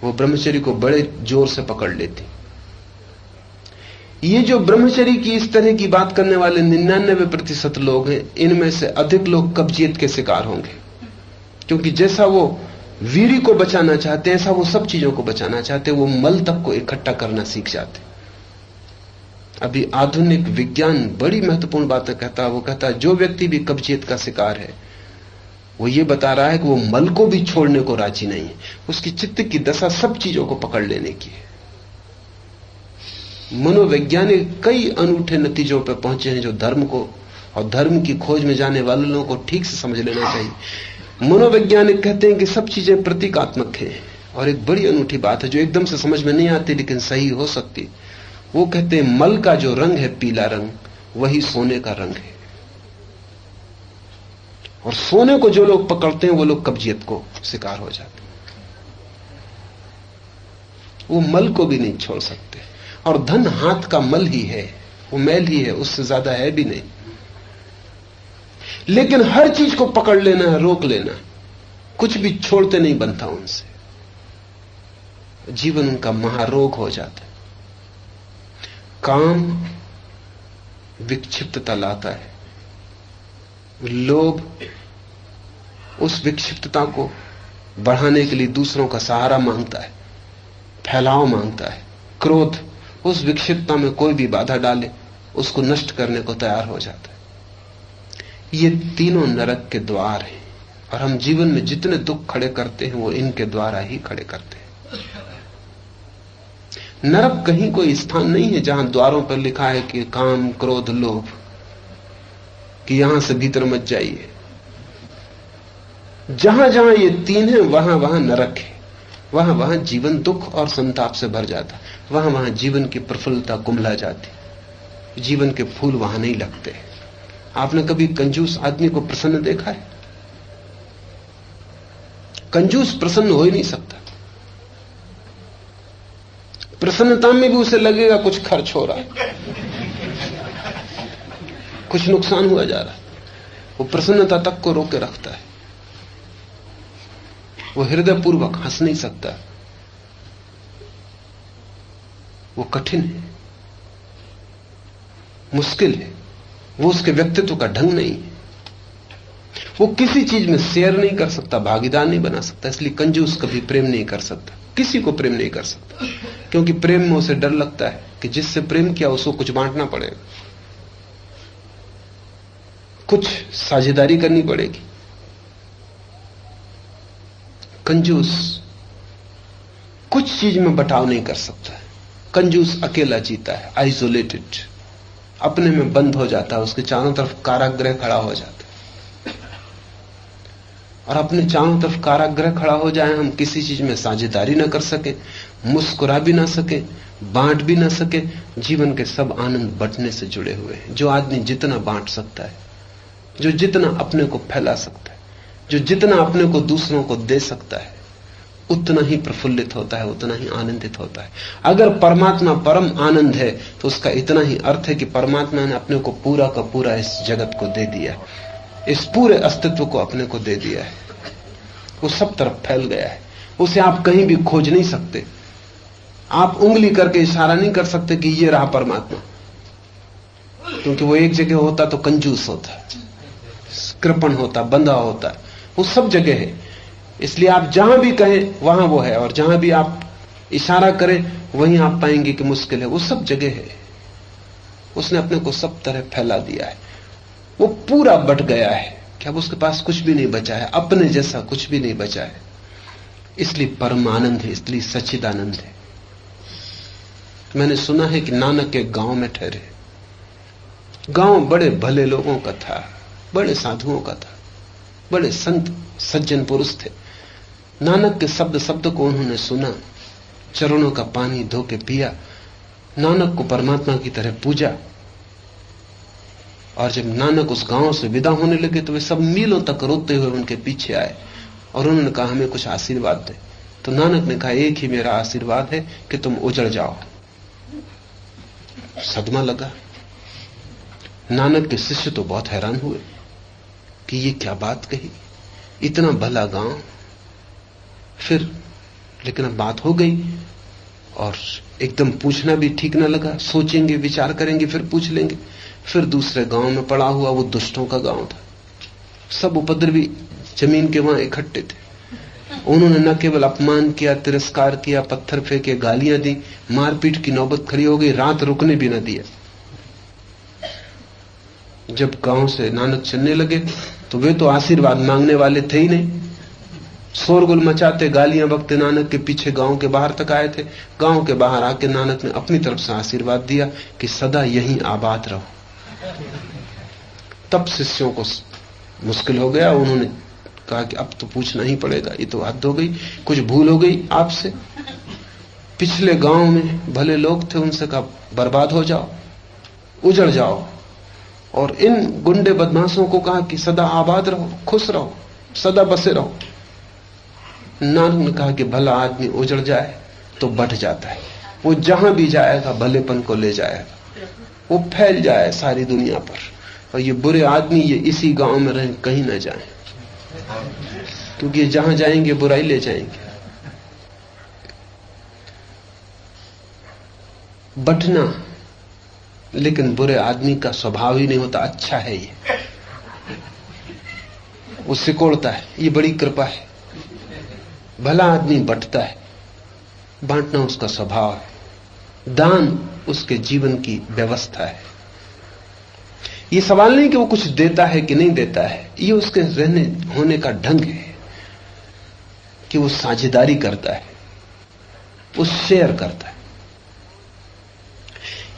वो ब्रह्मचर्य को बड़े जोर से पकड़ लेती। ये जो ब्रह्मचर्य की इस तरह की बात करने वाले 99% लोग हैं, इनमें से अधिक लोग कब्जियत के शिकार होंगे, क्योंकि जैसा वो वीरी को बचाना चाहते हैं ऐसा वो सब चीजों को बचाना चाहते हैं। वो मल तक को इकट्ठा करना सीख जाते। अभी आधुनिक विज्ञान बड़ी महत्वपूर्ण बातें कहता है। वो कहता है जो व्यक्ति भी कब्जियत का शिकार है वो ये बता रहा है कि वो मल को भी छोड़ने को राजी नहीं है। उसकी चित्त की दशा सब चीजों को पकड़ लेने की है। मनोवैज्ञानिक कई अनूठे नतीजों पर पहुंचे हैं जो धर्म को और धर्म की खोज में जाने वाले लोगों को ठीक से समझ लेना चाहिए। मनोवैज्ञानिक कहते हैं कि सब चीजें प्रतीकात्मक हैं, और एक बड़ी अनूठी बात है जो एकदम से समझ में नहीं आती लेकिन सही हो सकती। वो कहते हैं मल का जो रंग है पीला रंग, वही सोने का रंग है, और सोने को जो लोग पकड़ते हैं वो लोग कब्जियत को शिकार हो जाते हैं। वो मल को भी नहीं छोड़ सकते, और धन हाथ का मल ही है, वो मैल ही है, उससे ज्यादा है भी नहीं। लेकिन हर चीज को पकड़ लेना है, रोक लेना, कुछ भी छोड़ते नहीं बनता उनसे। जीवन उनका महारोग हो जाता है। काम विक्षिप्तता लाता है, लोभ उस विक्षिप्तता को बढ़ाने के लिए दूसरों का सहारा मांगता है, फैलाव मांगता है। क्रोध उस विक्षिप्तता में कोई भी बाधा डाले उसको नष्ट करने को तैयार हो जाता है। ये तीनों नरक के द्वार हैं, और हम जीवन में जितने दुख खड़े करते हैं वो इनके द्वारा ही खड़े करते हैं। नरक कहीं कोई स्थान नहीं है जहां द्वारों पर लिखा है कि काम क्रोध लोभ, कि यहां से भीतर मत जाइए। जहां जहां ये तीन है वहां वहां नरक है, वहां वहां जीवन दुख और संताप से भर जाता, वहां वहां जीवन की प्रफुल्लता कुम्हला जाती, जीवन के फूल वहां नहीं लगते। आपने कभी कंजूस आदमी को प्रसन्न देखा है? कंजूस प्रसन्न हो ही नहीं सकता। प्रसन्नता में भी उसे लगेगा कुछ खर्च हो रहा है, कुछ नुकसान हुआ जा रहा है। वो प्रसन्नता तक को रोके रखता है। वो हृदयपूर्वक हंस नहीं सकता, वो कठिन है, मुश्किल है, वो उसके व्यक्तित्व का ढंग नहीं है। वो किसी चीज में शेयर नहीं कर सकता, भागीदार नहीं बना सकता। इसलिए कंजूस कभी प्रेम नहीं कर सकता, किसी को प्रेम नहीं कर सकता, क्योंकि प्रेम में उसे डर लगता है कि जिससे प्रेम किया उसको कुछ बांटना पड़ेगा, कुछ साझेदारी करनी पड़ेगी। कंजूस कुछ चीज में बटाव नहीं कर सकता है। कंजूस अकेला जीता है, आइसोलेटेड, अपने में बंद हो जाता है। उसके चारों तरफ कारागृह खड़ा हो जाता है, और अपने चारों तरफ कारागृह खड़ा हो जाए, हम किसी चीज में साझेदारी ना कर सके, मुस्कुरा भी ना सके, बांट भी ना सके। जीवन के सब आनंद बंटने से जुड़े हुए हैं। जो आदमी जितना बांट सकता है, जो जितना अपने को फैला सकता है, जो जितना अपने को दूसरों को दे सकता है, उतना ही प्रफुल्लित होता है, उतना ही आनंदित होता है। अगर परमात्मा परम आनंद है तो उसका इतना ही अर्थ है कि परमात्मा ने अपने को पूरा का पूरा इस जगत को दे दिया, इस पूरे अस्तित्व को अपने को दे दिया है। वो सब तरफ फैल गया है, उसे आप कहीं भी खोज नहीं सकते। आप उंगली करके इशारा नहीं कर सकते कि ये रहा परमात्मा, क्योंकि वो एक जगह होता तो कंजूस होता, कृपण होता, बंधा होता। वो सब जगह है। इसलिए आप जहां भी कहें वहां वो है, और जहां भी आप इशारा करें वहीं आप पाएंगे कि मुश्किल है। वो सब जगह है। उसने अपने को सब तरह फैला दिया है। वो पूरा बट गया है कि अब उसके पास कुछ भी नहीं बचा है, अपने जैसा कुछ भी नहीं बचा है। इसलिए परम आनंद है, इसलिए सच्चिदानंद है। मैंने सुना है कि नानक एक गांव में ठहरे। गांव बड़े भले लोगों का था, बड़े साधुओं का था, बड़े संत सज्जन पुरुष थे। नानक के शब्द शब्द को उन्होंने सुना, चरणों का पानी धो के पिया, नानक को परमात्मा की तरह पूजा। और जब नानक उस गांव से विदा होने लगे तो वे सब मीलों तक रोते हुए उनके पीछे आए और उन्होंने कहा, हमें कुछ आशीर्वाद दे। तो नानक ने कहा, एक ही मेरा आशीर्वाद है कि तुम उजड़ जाओ। सदमा लगा। नानक के शिष्य तो बहुत हैरान हुए कि ये क्या बात कही, इतना भला गांव। फिर लेकिन अब बात हो गई और एकदम पूछना भी ठीक ना लगा। सोचेंगे, विचार करेंगे, फिर पूछ लेंगे। फिर दूसरे गांव में पड़ा हुआ, वो दुष्टों का गांव था। सब उपद्रवी जमीन के वहां इकट्ठे थे। उन्होंने न केवल अपमान किया, तिरस्कार किया, पत्थर फेंके, गालियां दी, मारपीट की नौबत खड़ी हो गई, रात रुकने भी न दिया। जब गांव से नानक चलने लगे तो वे तो आशीर्वाद मांगने वाले थे ही नहीं। शोरगुल मचाते, गालियां बकते नानक के पीछे गांव के बाहर तक आए थे। गांव के बाहर आके नानक ने अपनी तरफ से आशीर्वाद दिया कि सदा यहीं आबाद रहो। तब शिष्यों को मुश्किल हो गया। उन्होंने कहा कि अब तो पूछना ही पड़ेगा, ये तो हद हो गई, कुछ भूल हो गई आपसे। पिछले गांव में भले लोग थे, उनसे कहा बर्बाद हो जाओ, उजड़ जाओ। और इन गुंडे बदमाशों को कहा कि सदा आबाद रहो, खुश रहो, सदा बसे रहो। नानक ने कहा कि भला आदमी उजड़ जाए तो बढ़ जाता है, वो जहां भी जाएगा भलेपन को ले जाएगा, वो फैल जाए सारी दुनिया पर। और ये बुरे आदमी ये इसी गांव में रहें, कहीं ना जाएं, क्योंकि जहां जाएंगे बुराई ले जाएंगे। बटना लेकिन बुरे आदमी का स्वभाव ही नहीं होता। अच्छा है ये, वो सिकोड़ता है, ये बड़ी कृपा है। भला आदमी बंटता है, बांटना उसका स्वभाव है, दान उसके जीवन की व्यवस्था है। ये सवाल नहीं कि वो कुछ देता है कि नहीं देता है, ये उसके रहने होने का ढंग है कि वो साझेदारी करता है, वो शेयर करता है।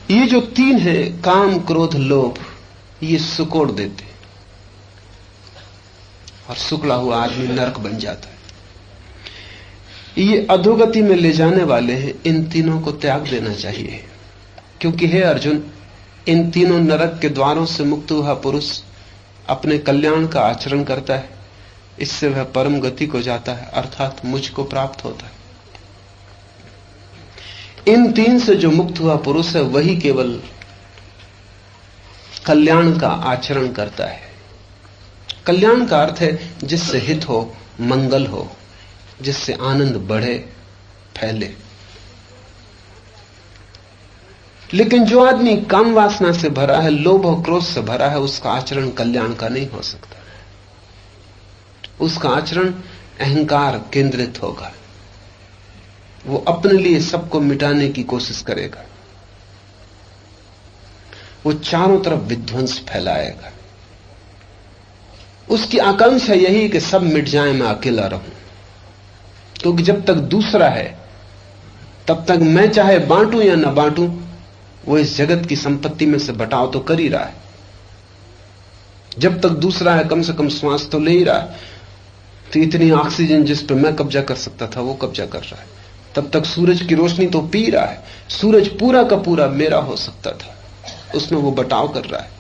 ये जो तीन है, काम, क्रोध, लोभ, ये सुकोड़ देते और सुकड़ा हुआ आदमी नरक बन जाता है। ये अधोगति में ले जाने वाले हैं। इन तीनों को त्याग देना चाहिए, क्योंकि हे अर्जुन, इन तीनों नरक के द्वारों से मुक्त हुआ पुरुष अपने कल्याण का आचरण करता है, इससे वह परम गति को जाता है, अर्थात मुझको प्राप्त होता है। इन तीन से जो मुक्त हुआ पुरुष है वही केवल कल्याण का आचरण करता है। कल्याण का अर्थ है जिससे हित हो, मंगल हो, जिससे आनंद बढ़े, फैले। लेकिन जो आदमी काम वासना से भरा है, लोभ और क्रोध से भरा है, उसका आचरण कल्याण का नहीं हो सकता। उसका आचरण अहंकार केंद्रित होगा। वो अपने लिए सबको मिटाने की कोशिश करेगा, वो चारों तरफ विध्वंस फैलाएगा। उसकी आकांक्षा यही कि सब मिट जाए, मैं अकेला रहूं। क्योंकि जब तक दूसरा है तब तक मैं चाहे बांटूं या ना बांटूं, वो इस जगत की संपत्ति में से बटाव तो कर ही रहा है। जब तक दूसरा है कम से कम श्वास तो ले ही रहा है। तो इतनी ऑक्सीजन जिस पर मैं कब्जा कर सकता था वो कब्जा कर रहा है। तब तक सूरज की रोशनी तो पी रहा है। सूरज पूरा का पूरा मेरा हो सकता था, उसमें वो बटाव कर रहा है।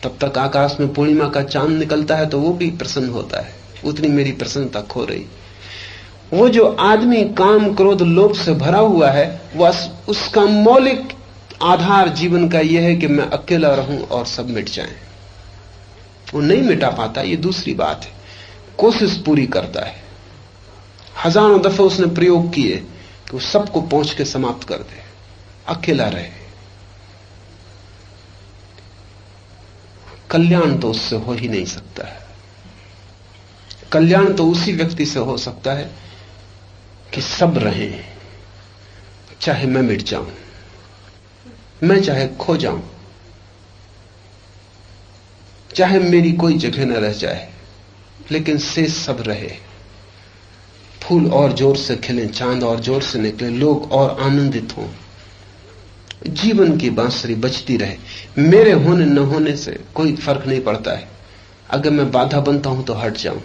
तब तक आकाश में पूर्णिमा का चांद निकलता है तो वो भी प्रसन्न होता है, उतनी मेरी प्रसन्नता खो रही। वो जो आदमी काम, क्रोध, लोभ से भरा हुआ है, वह उसका मौलिक आधार जीवन का यह है कि मैं अकेला रहूं और सब मिट जाएं। वो नहीं मिटा पाता, ये दूसरी बात है, कोशिश पूरी करता है। हजारों दफे उसने प्रयोग किए कि वो सबको पहुंच के समाप्त कर दे, अकेला रहे। कल्याण तो उससे हो ही नहीं सकता है। कल्याण तो उसी व्यक्ति से हो सकता है कि सब रहें, चाहे मैं मिट जाऊं, मैं चाहे खो जाऊं, चाहे मेरी कोई जगह न रह जाए, लेकिन शेष सब रहे। फूल और जोर से खिलें, चांद और जोर से निकले, लोग और आनंदित हों, जीवन की बांसुरी बजती रहे। मेरे होने न होने से कोई फर्क नहीं पड़ता है। अगर मैं बाधा बनता हूं तो हट जाऊं,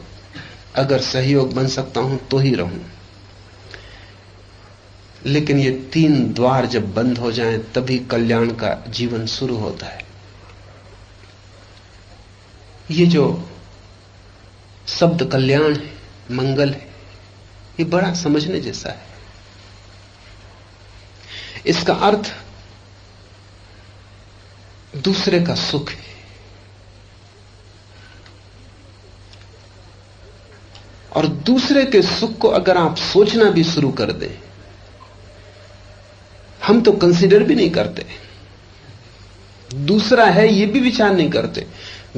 अगर सहयोग बन सकता हूं तो ही रहूं। लेकिन ये 3 द्वार जब बंद हो जाएं तभी कल्याण का जीवन शुरू होता है। ये जो शब्द कल्याण है, मंगल है, ये बड़ा समझने जैसा है। इसका अर्थ दूसरे का सुख है, और दूसरे के सुख को अगर आप सोचना भी शुरू कर दें, हम तो कंसीडर भी नहीं करते, दूसरा है ये भी विचार नहीं करते।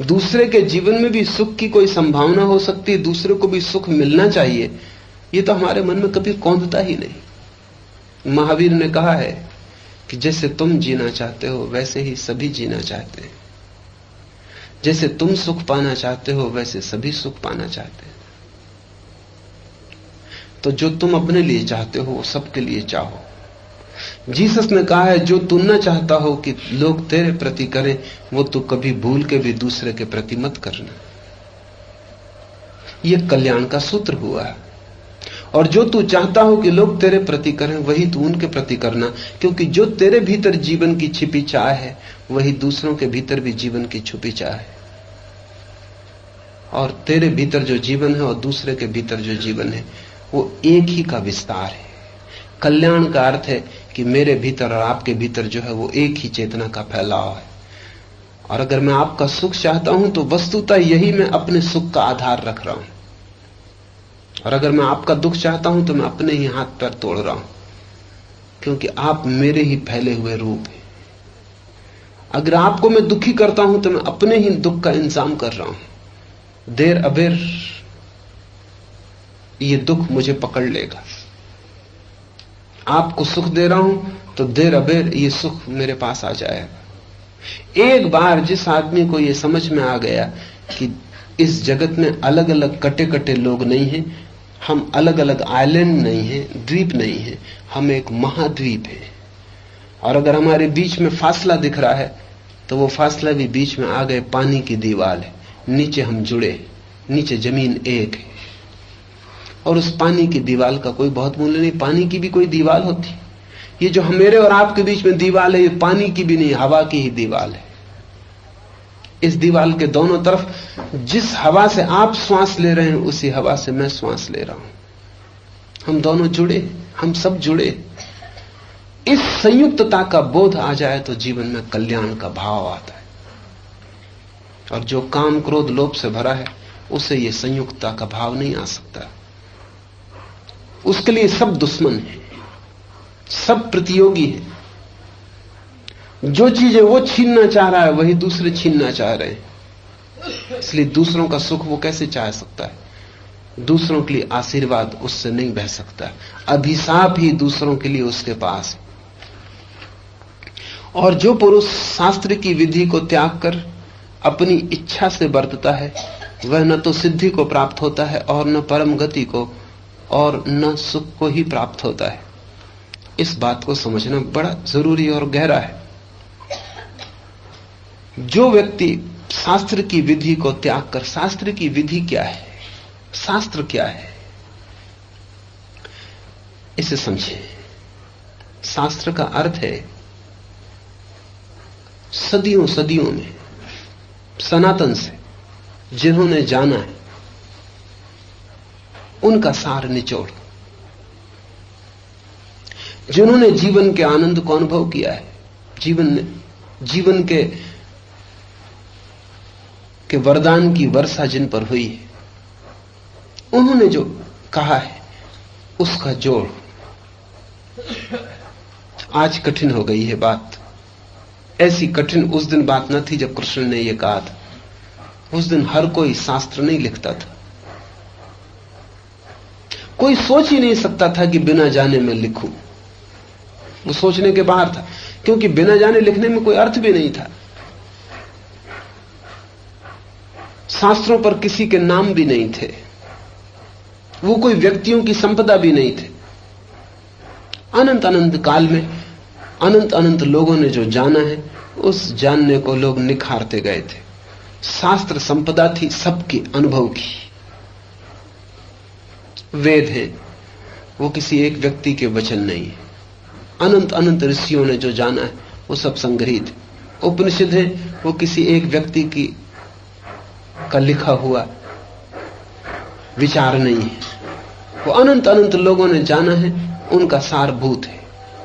दूसरे के जीवन में भी सुख की कोई संभावना हो सकती है, दूसरे को भी सुख मिलना चाहिए, ये तो हमारे मन में कभी कौंधता ही नहीं। महावीर ने कहा है कि जैसे तुम जीना चाहते हो वैसे ही सभी जीना चाहते हैं, जैसे तुम सुख पाना चाहते हो वैसे सभी सुख पाना चाहते हैं। तो जो तुम अपने लिए चाहते हो वो सबके लिए चाहो। जीसस ने कहा है जो तू न चाहता हो कि लोग तेरे प्रति करें वो तू कभी भूल के भी दूसरे के प्रति मत करना। यह कल्याण का सूत्र हुआ है। और जो तू चाहता हो कि लोग तेरे प्रति करें वही तू उनके प्रति करना, क्योंकि जो तेरे भीतर जीवन की छिपी चाह है वही दूसरों के भीतर भी जीवन की छुपी चाह है। और तेरे भीतर जो जीवन है और दूसरे के भीतर जो जीवन है वो एक ही का विस्तार है। कल्याण का अर्थ है कि मेरे भीतर और आपके भीतर जो है वो एक ही चेतना का फैलाव है। और अगर मैं आपका सुख चाहता हूं तो वस्तुतः यही मैं अपने सुख का आधार रख रहा हूं, और अगर मैं आपका दुख चाहता हूं तो मैं अपने ही हाथ पैर तोड़ रहा हूं, क्योंकि आप मेरे ही फैले हुए रूप हैं। अगर आपको मैं दुखी करता हूं तो मैं अपने ही दुख का इंतजाम कर रहा हूं। देर अबेर ये दुख मुझे पकड़ लेगा। आपको सुख दे रहा हूं तो देर अबेर ये सुख मेरे पास आ जाएगा। एक बार जिस आदमी को ये समझ में आ गया कि इस जगत में अलग अलग कटे कटे लोग नहीं हैं, हम अलग अलग आइलैंड नहीं हैं, द्वीप नहीं हैं, हम एक महाद्वीप है, और अगर हमारे बीच में फासला दिख रहा है तो वो फासला भी बीच में आ गए पानी की दीवार है। नीचे हम जुड़े, नीचे जमीन एक है, और उस पानी की दीवार का कोई बहुत मूल्य नहीं। पानी की भी कोई दीवार होती, ये जो मेरे और आपके बीच में दीवार है ये पानी की भी नहीं, हवा की ही दीवार है। इस दीवार के दोनों तरफ जिस हवा से आप श्वास ले रहे हैं उसी हवा से मैं श्वास ले रहा हूं। हम दोनों जुड़े, हम सब जुड़े। इस संयुक्तता का बोध आ जाए तो जीवन में कल्याण का भाव आता है। और जो काम क्रोध लोभ से भरा है उसे ये संयुक्तता का भाव नहीं आ सकता। उसके लिए सब दुश्मन है, सब प्रतियोगी है। जो चीजें वो छीनना चाह रहा है वही दूसरे छीनना चाह रहे हैं। इसलिए दूसरों का सुख वो कैसे चाह सकता है? दूसरों के लिए आशीर्वाद उससे नहीं बह सकता। अभिशाप ही दूसरों के लिए उसके पास। और जो पुरुष शास्त्र की विधि को त्याग कर अपनी इच्छा से बरतता है वह न तो सिद्धि को प्राप्त होता है और न परम गति को और न सुख को ही प्राप्त होता है। इस बात को समझना बड़ा जरूरी और गहरा है। जो व्यक्ति शास्त्र की विधि को त्याग कर, शास्त्र की विधि क्या है, शास्त्र क्या है, इसे समझे। शास्त्र का अर्थ है सदियों सदियों में सनातन से जिन्होंने जाना है उनका सार निचोड़, जिन्होंने जीवन के आनंद को अनुभव किया है, जीवन के वरदान की वर्षा जिन पर हुई है, उन्होंने जो कहा है उसका जोड़। आज कठिन हो गई है बात। ऐसी कठिन उस दिन बात न थी जब कृष्ण ने यह कहा था। उस दिन हर कोई शास्त्र नहीं लिखता था। कोई सोच ही नहीं सकता था कि बिना जाने मैं लिखूं। वो सोचने के बाहर था, क्योंकि बिना जाने लिखने में कोई अर्थ भी नहीं था। शास्त्रों पर किसी के नाम भी नहीं थे, वो कोई व्यक्तियों की संपदा भी नहीं थे। अनंत अनंत काल में अनंत अनंत लोगों ने जो जाना है उस जानने को लोग निखारते गए थे। शास्त्र संपदा थी सबकी अनुभव की। वेद है वो किसी एक व्यक्ति के वचन नहीं है, अनंत अनंत ऋषियों ने जो जाना है वो सब संग्रहित है। उपनिषद है वो किसी एक व्यक्ति का लिखा हुआ विचार नहीं है, वो अनंत अनंत लोगों ने जाना है, उनका सारभूत है।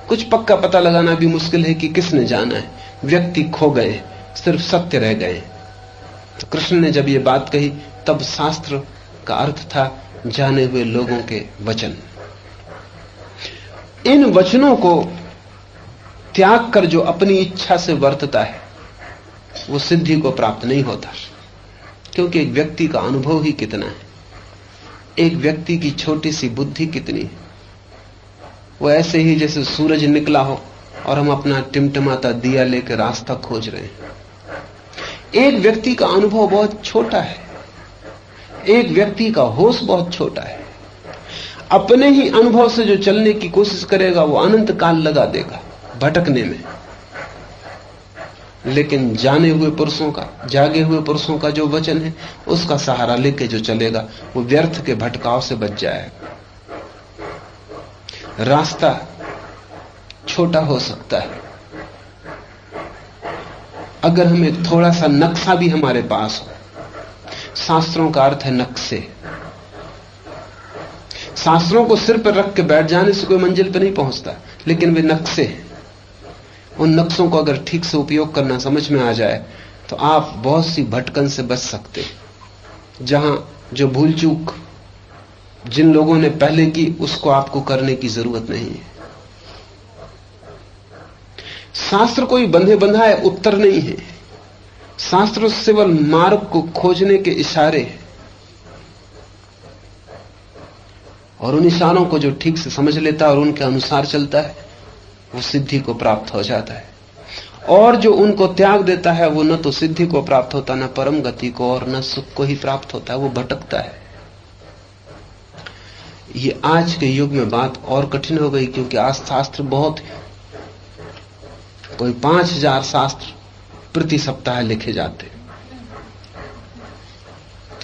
कुछ पक्का पता लगाना भी मुश्किल है कि किसने जाना है। व्यक्ति खो गए, सिर्फ सत्य रह गए। तो कृष्ण ने जब ये बात कही तब शास्त्र का अर्थ था जाने हुए लोगों के वचन। इन वचनों को त्याग कर जो अपनी इच्छा से वर्तता है वो सिद्धि को प्राप्त नहीं होता, क्योंकि एक व्यक्ति का अनुभव ही कितना है, एक व्यक्ति की छोटी सी बुद्धि कितनी है। वो ऐसे ही जैसे सूरज निकला हो और हम अपना टिमटिमाता दिया लेकर रास्ता खोज रहे हैं। एक व्यक्ति का अनुभव बहुत छोटा है, एक व्यक्ति का होश बहुत छोटा है। अपने ही अनुभव से जो चलने की कोशिश करेगा वो अनंत काल लगा देगा भटकने में। लेकिन जाने हुए पुरुषों का, जागे हुए पुरुषों का जो वचन है उसका सहारा लेके जो चलेगा वो व्यर्थ के भटकाव से बच जाएगा। रास्ता छोटा हो सकता है अगर हमें थोड़ा सा नक्शा भी हमारे पास हो। शास्त्रों का अर्थ है नक्शे। शास्त्रों को सिर पर रख के बैठ जाने से कोई मंजिल पर नहीं पहुंचता, लेकिन वे नक्शे हैं। उन नक्शों को अगर ठीक से उपयोग करना समझ में आ जाए तो आप बहुत सी भटकन से बच सकते हैं। जहां जो भूल चूक जिन लोगों ने पहले की उसको आपको करने की जरूरत नहीं है। शास्त्र कोई बंधे बंधाए उत्तर नहीं है। शास्त्र केवल मार्ग को खोजने के इशारे हैं, और उन इशारों को जो ठीक से समझ लेता है और उनके अनुसार चलता है वो सिद्धि को प्राप्त हो जाता है। और जो उनको त्याग देता है वो न तो सिद्धि को प्राप्त होता, न परम गति को, और न सुख को ही प्राप्त होता है, वो भटकता है। ये आज के युग में बात और कठिन हो गई, क्योंकि आज शास्त्र बहुत है। कोई 5000 शास्त्र प्रति सप्ताह लिखे जाते,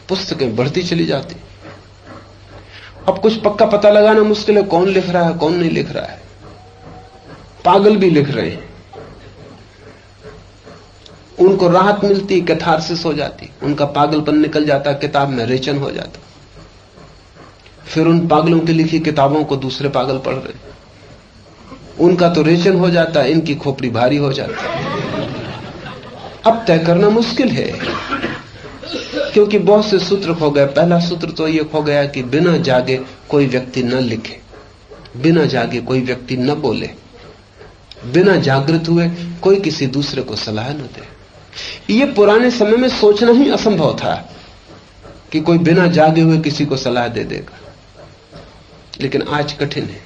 पुस्तकें बढ़ती चली जाती। अब कुछ पक्का पता लगाना मुश्किल है कौन लिख रहा है कौन नहीं लिख रहा है। पागल भी लिख रहे हैं, उनको राहत मिलती, कैथारसिस हो जाती, उनका पागलपन निकल जाता, किताब में रेचन हो जाता। फिर उन पागलों की लिखी किताबों को दूसरे पागल पढ़ रहे, उनका तो रेचन हो जाता, इनकी खोपड़ी भारी हो जाती। अब तय करना मुश्किल है, क्योंकि बहुत से सूत्र खो गए। पहला सूत्र तो यह खो गया कि बिना जागे कोई व्यक्ति न लिखे, बिना जागे कोई व्यक्ति न बोले, बिना जागृत हुए कोई किसी दूसरे को सलाह न दे। यह पुराने समय में सोचना ही असंभव था कि कोई बिना जागे हुए किसी को सलाह दे देगा, लेकिन आज कठिन है।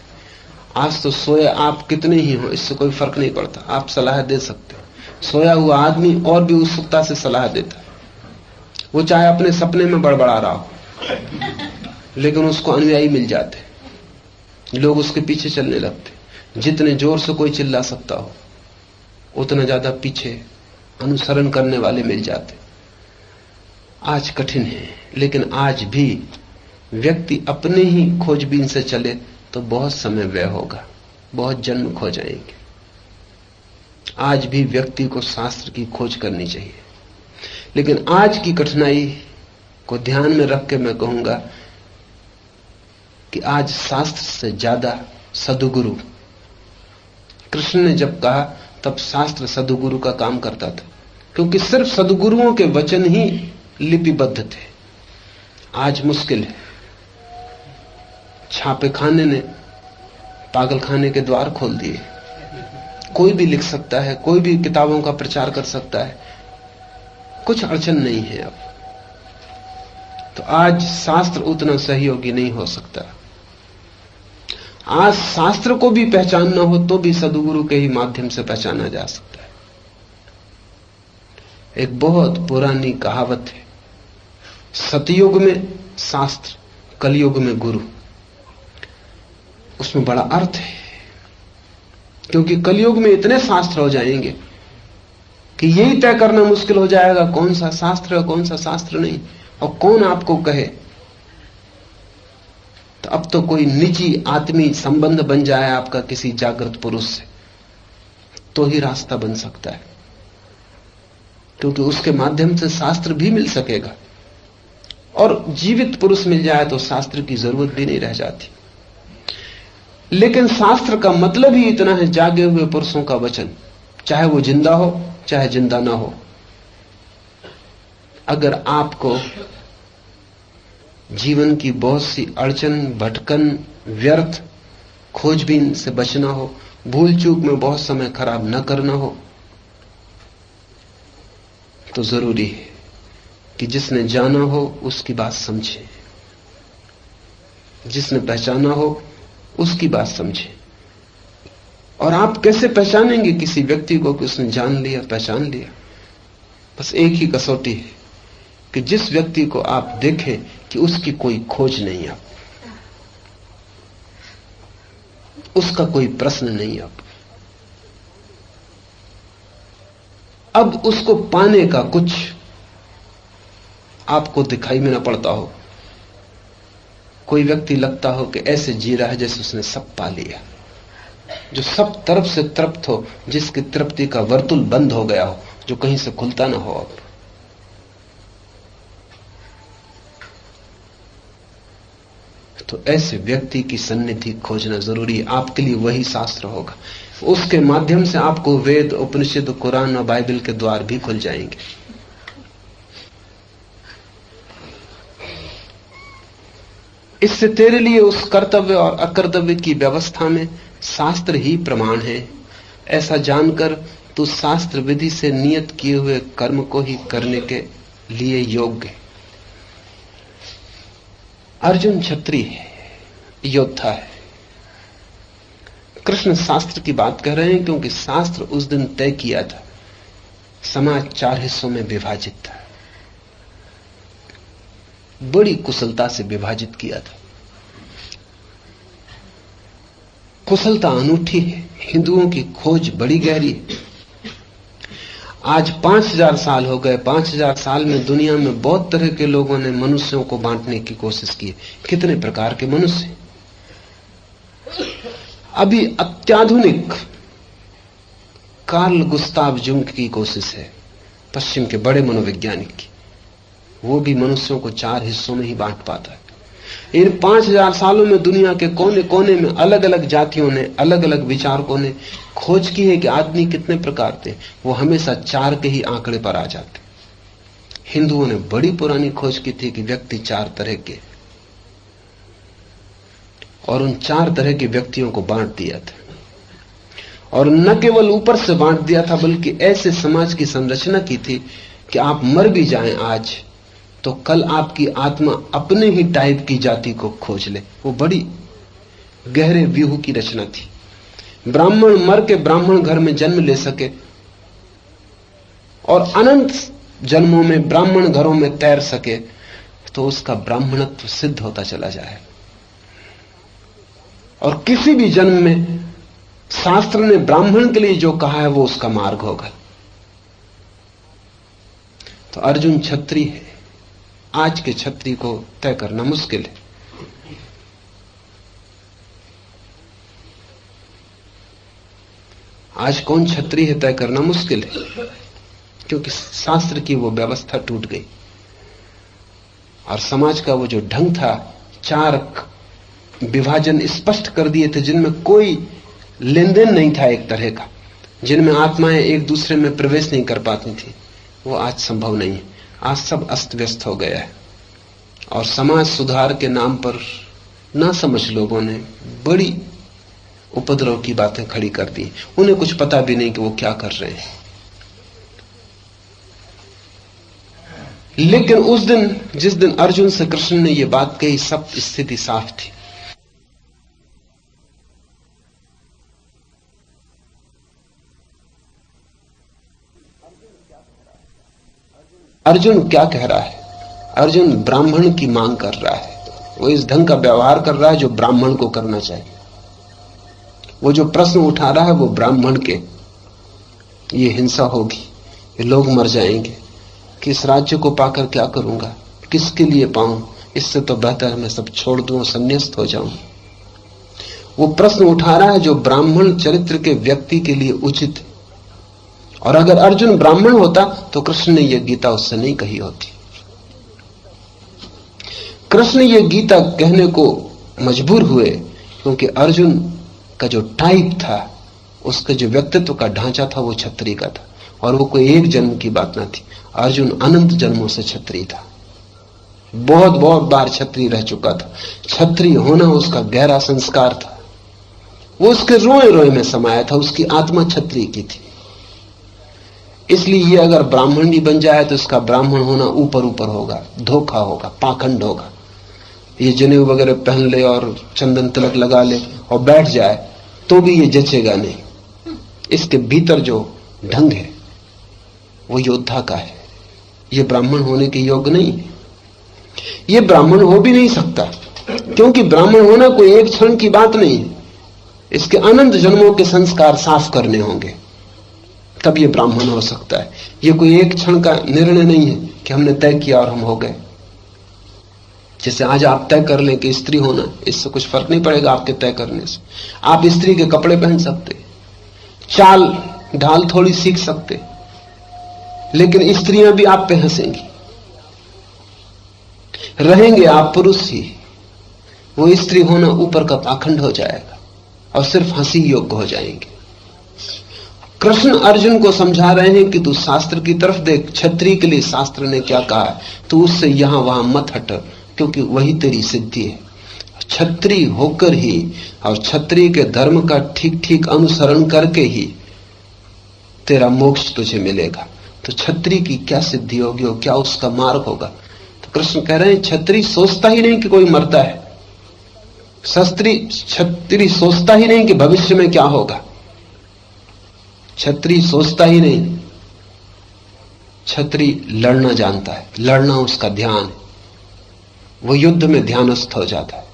आज तो सोए आप कितने ही हो इससे कोई फर्क नहीं पड़ता, आप सलाह दे सकते। सोया हुआ आदमी और भी उत्सुकता से सलाह देता, वो चाहे अपने सपने में बड़बड़ा रहा हो, लेकिन उसको अनुयायी मिल जाते, लोग उसके पीछे चलने लगते। जितने जोर से कोई चिल्ला सकता हो उतना ज्यादा पीछे अनुसरण करने वाले मिल जाते। आज कठिन है, लेकिन आज भी व्यक्ति अपने ही खोजबीन से चले तो बहुत समय व्यय होगा, बहुत जन्म खो जाएंगे। आज भी व्यक्ति को शास्त्र की खोज करनी चाहिए, लेकिन आज की कठिनाई को ध्यान में रख के मैं कहूंगा कि आज शास्त्र से ज्यादा सद्गुरु। कृष्ण ने जब कहा तब शास्त्र सद्गुरु का काम करता था, क्योंकि सिर्फ सद्गुरुओं के वचन ही लिपिबद्ध थे। आज मुश्किल है, छापे खाने ने पागल खाने के द्वार खोल दिए। कोई भी लिख सकता है, कोई भी किताबों का प्रचार कर सकता है, कुछ अड़चन नहीं है। अब तो आज शास्त्र उतना सहयोगी नहीं हो सकता। आज शास्त्र को भी पहचानना हो तो भी सद्गुरु के ही माध्यम से पहचाना जा सकता है। एक बहुत पुरानी कहावत है, सतयुग में शास्त्र, कलयुग में गुरु। उसमें बड़ा अर्थ है, क्योंकि कलयुग में इतने शास्त्र हो जाएंगे कि यही तय करना मुश्किल हो जाएगा कौन सा शास्त्र है कौन सा शास्त्र नहीं, और कौन आपको कहे तो अब तो कोई निजी आत्मी संबंध बन जाए आपका किसी जागृत पुरुष से, तो ही रास्ता बन सकता है, क्योंकि उसके माध्यम से शास्त्र भी मिल सकेगा। और जीवित पुरुष मिल जाए तो शास्त्र की जरूरत भी नहीं रह जाती। लेकिन शास्त्र का मतलब ही इतना है, जागे हुए पुरुषों का वचन, चाहे वो जिंदा हो चाहे जिंदा ना हो। अगर आपको जीवन की बहुत सी अड़चन, भटकन, व्यर्थ खोजबीन से बचना हो, भूल चूक में बहुत समय खराब न करना हो, तो जरूरी है कि जिसने जाना हो उसकी बात समझे, जिसने पहचाना हो उसकी बात समझे। और आप कैसे पहचानेंगे किसी व्यक्ति को कि उसने जान लिया, पहचान लिया? बस एक ही कसौटी है कि जिस व्यक्ति को आप देखें कि उसकी कोई खोज नहीं, आप उसका कोई प्रश्न नहीं, अब उसको पाने का कुछ आपको दिखाई में ना पड़ता हो। कोई व्यक्ति लगता हो कि ऐसे जी रहा है जैसे उसने सब पा लिया, जो सब तरफ से तृप्त हो, जिसकी तृप्ति का वर्तुल बंद हो गया हो, जो कहीं से खुलता ना हो। अब तो ऐसे व्यक्ति की सन्निधि खोजना जरूरी है। आपके लिए वही शास्त्र होगा, उसके माध्यम से आपको वेद, उपनिषद, कुरान और बाइबल के द्वार भी खुल जाएंगे। इससे तेरे लिए उस कर्तव्य और अकर्तव्य की व्यवस्था में शास्त्र ही प्रमाण है, ऐसा जानकर तू शास्त्र विधि से नियत किए हुए कर्म को ही करने के लिए योग्य। अर्जुन क्षत्रिय है, योद्धा है। कृष्ण शास्त्र की बात कर रहे हैं क्योंकि शास्त्र उस दिन तय किया था, समाज 4 हिस्सों में विभाजित था, बड़ी कुशलता से विभाजित किया था। कुशलता अनूठी है, हिंदुओं की खोज बड़ी गहरी है। आज 5000 साल हो गए, 5000 साल में दुनिया में बहुत तरह के लोगों ने मनुष्यों को बांटने की कोशिश की। कितने प्रकार के मनुष्य। अभी अत्याधुनिक कार्ल गुस्ताव जुंग की कोशिश है, पश्चिम के बड़े मनोवैज्ञानिक की, वो भी मनुष्यों को 4 हिस्सों में ही बांट पाता है। इन 5000 सालों में दुनिया के कोने कोने में अलग अलग जातियों ने, अलग अलग विचारकों ने खोज की है कि आदमी कितने प्रकार थे। वो हमेशा 4 के ही आंकड़े पर आ जाते। हिंदुओं ने बड़ी पुरानी खोज की थी कि व्यक्ति 4 तरह के, और उन 4 तरह के व्यक्तियों को बांट दिया था। और न केवल ऊपर से बांट दिया था, बल्कि ऐसे समाज की संरचना की थी कि आप मर भी जाएं आज तो कल आपकी आत्मा अपने ही टाइप की जाति को खोज ले। वो बड़ी गहरे व्यूह की रचना थी। ब्राह्मण मर के ब्राह्मण घर में जन्म ले सके और अनंत जन्मों में ब्राह्मण घरों में तैर सके तो उसका ब्राह्मणत्व सिद्ध होता चला जाए। और किसी भी जन्म में शास्त्र ने ब्राह्मण के लिए जो कहा है वो उसका मार्ग होगा। तो अर्जुन क्षत्रिय है। आज के क्षत्रिय को तय करना मुश्किल है। आज कौन क्षत्रिय है तय करना मुश्किल है, क्योंकि शास्त्र की वो व्यवस्था टूट गई और समाज का वो जो ढंग था, 4 विभाजन स्पष्ट कर दिए थे जिनमें कोई लेन देन नहीं था एक तरह का, जिनमें आत्माएं एक दूसरे में प्रवेश नहीं कर पाती थी, वो आज संभव नहीं है। आज सब अस्त व्यस्त हो गया है और समाज सुधार के नाम पर ना समझ लोगों ने बड़ी उपद्रव की बातें खड़ी कर दी। उन्हें कुछ पता भी नहीं कि वो क्या कर रहे हैं। लेकिन उस दिन, जिस दिन अर्जुन से कृष्ण ने यह बात कही, सब स्थिति साफ थी। अर्जुन क्या कह रहा है? अर्जुन ब्राह्मण की मांग कर रहा है। वो इस ढंग का व्यवहार कर रहा है जो ब्राह्मण को करना चाहिए। वो जो प्रश्न उठा रहा है वो ब्राह्मण के, ये हिंसा होगी, ये लोग मर जाएंगे, किस राज्य को पाकर क्या करूंगा, किसके लिए पाऊं, इससे तो बेहतर मैं सब छोड़ दूं, संन्यास्त हो जाऊं। वो प्रश्न उठा रहा है जो ब्राह्मण चरित्र के व्यक्ति के लिए उचित है। और अगर अर्जुन ब्राह्मण होता तो कृष्ण ने यह गीता उससे नहीं कही होती। कृष्ण ये गीता कहने को मजबूर हुए क्योंकि अर्जुन का जो टाइप था, उसका जो व्यक्तित्व का ढांचा था, वो क्षत्रिय का था। और वो कोई एक जन्म की बात ना थी, अर्जुन अनंत जन्मों से क्षत्रिय था। बहुत बहुत बार क्षत्रिय रह चुका था। क्षत्रिय होना उसका गहरा संस्कार था, वो उसके रोए रोए में समाया था। उसकी आत्मा क्षत्रिय की थी। इसलिए ये अगर ब्राह्मण भी बन जाए तो इसका ब्राह्मण होना ऊपर ऊपर होगा, धोखा होगा, पाखंड होगा। ये जनेऊ वगैरह पहन ले और चंदन तिलक लगा ले और बैठ जाए तो भी ये जचेगा नहीं। इसके भीतर जो ढंग है वो योद्धा का है। ये ब्राह्मण होने के योग्य नहीं है। ये ब्राह्मण हो भी नहीं सकता, क्योंकि ब्राह्मण होना कोई एक क्षण की बात नहीं है। इसके अनंत जन्मों के संस्कार साफ करने होंगे, तब ये ब्राह्मण हो सकता है। ये कोई एक क्षण का निर्णय नहीं है कि हमने तय किया और हम हो गए। जैसे आज आप तय कर लें कि स्त्री होना, इससे कुछ फर्क नहीं पड़ेगा आपके तय करने से। आप स्त्री के कपड़े पहन सकते, चाल ढाल थोड़ी सीख सकते, लेकिन स्त्रियां भी आप पे हंसेंगी। रहेंगे आप पुरुष ही, वो स्त्री होना ऊपर का पाखंड हो जाएगा और सिर्फ हंसी योग्य हो जाएंगे। कृष्ण अर्जुन को समझा रहे हैं कि तू शास्त्र की तरफ देख। क्षत्रिय के लिए शास्त्र ने क्या कहा है, तू उससे यहां वहां मत हट, क्योंकि वही तेरी सिद्धि है। क्षत्रिय होकर ही और क्षत्रिय के धर्म का ठीक ठीक अनुसरण करके ही तेरा मोक्ष तुझे मिलेगा। तो क्षत्रिय की क्या सिद्धि होगी और क्या उसका मार्ग होगा? तो कृष्ण कह रहे हैं क्षत्रिय सोचता ही नहीं कि कोई मरता है। क्षत्रिय सोचता ही नहीं कि भविष्य में क्या होगा। क्षत्रिय सोचता ही नहीं। क्षत्रिय लड़ना जानता है, लड़ना उसका ध्यान है। वो युद्ध में ध्यानस्थ हो जाता है।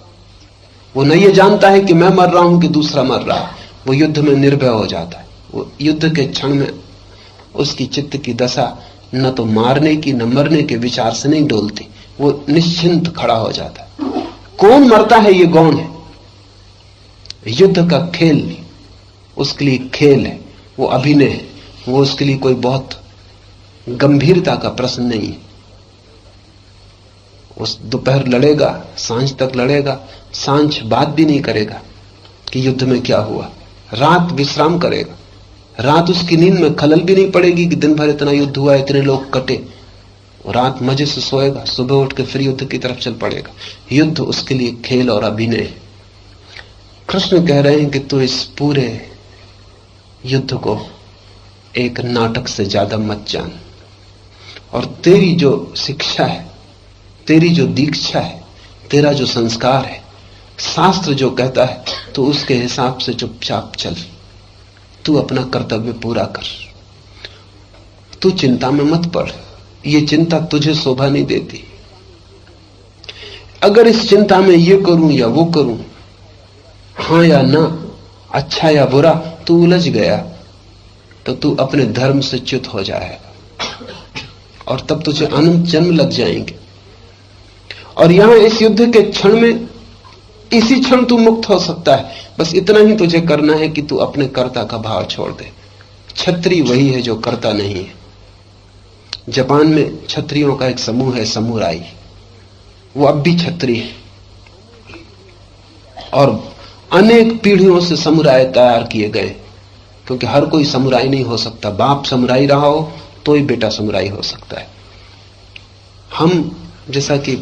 वो न ये जानता है कि मैं मर रहा हूं कि दूसरा मर रहा है, वो युद्ध में निर्भय हो जाता है। वो युद्ध के क्षण में उसकी चित्त की दशा न तो मारने की न मरने के विचार से नहीं डोलती, वो निश्चिंत खड़ा हो जाता है। कौन मरता है ये गौण है। युद्ध का खेल उसके लिए खेल है, वो अभिनय है, वो उसके लिए कोई बहुत गंभीरता का प्रश्न नहीं है। उस दोपहर लड़ेगा, सांझ तक लड़ेगा, सांझ बात भी नहीं करेगा कि युद्ध में क्या हुआ। रात विश्राम करेगा, रात उसकी नींद में खलल भी नहीं पड़ेगी कि दिन भर इतना युद्ध हुआ, इतने लोग कटे। रात मजे से सोएगा, सुबह उठ के फिर युद्ध की तरफ चल पड़ेगा। युद्ध उसके लिए खेल और अभिनय है। कृष्ण कह रहे हैं कि तू इस पूरे युद्ध को एक नाटक से ज्यादा मत जान, और तेरी जो शिक्षा है, तेरी जो दीक्षा है, तेरा जो संस्कार है, शास्त्र जो कहता है तो उसके हिसाब से चुपचाप चल। तू अपना कर्तव्य पूरा कर। तू चिंता में मत पड़, ये चिंता तुझे शोभा नहीं देती। अगर इस चिंता में ये करूं या वो करूं, हां या ना, अच्छा या बुरा, तू उलझ गया तो तू अपने धर्म से च्युत हो जाएगा और तब तुझे अनंत जन्म लग जाएंगे। और यहां इस युद्ध के क्षण में, इसी क्षण तू मुक्त हो सकता है। बस इतना ही तुझे करना है कि तू अपने कर्ता का भाव छोड़ दे। क्षत्रिय वही है जो कर्ता नहीं है। जापान में क्षत्रियों का एक समूह है, समुराई। वो अब भी क्षत्रिय है और अनेक पीढ़ियों से समुराय तैयार किए गए, क्योंकि हर कोई समुराई नहीं हो सकता। बाप समुराई रहा हो तो ही बेटा समुराई हो सकता है। हम जैसा कि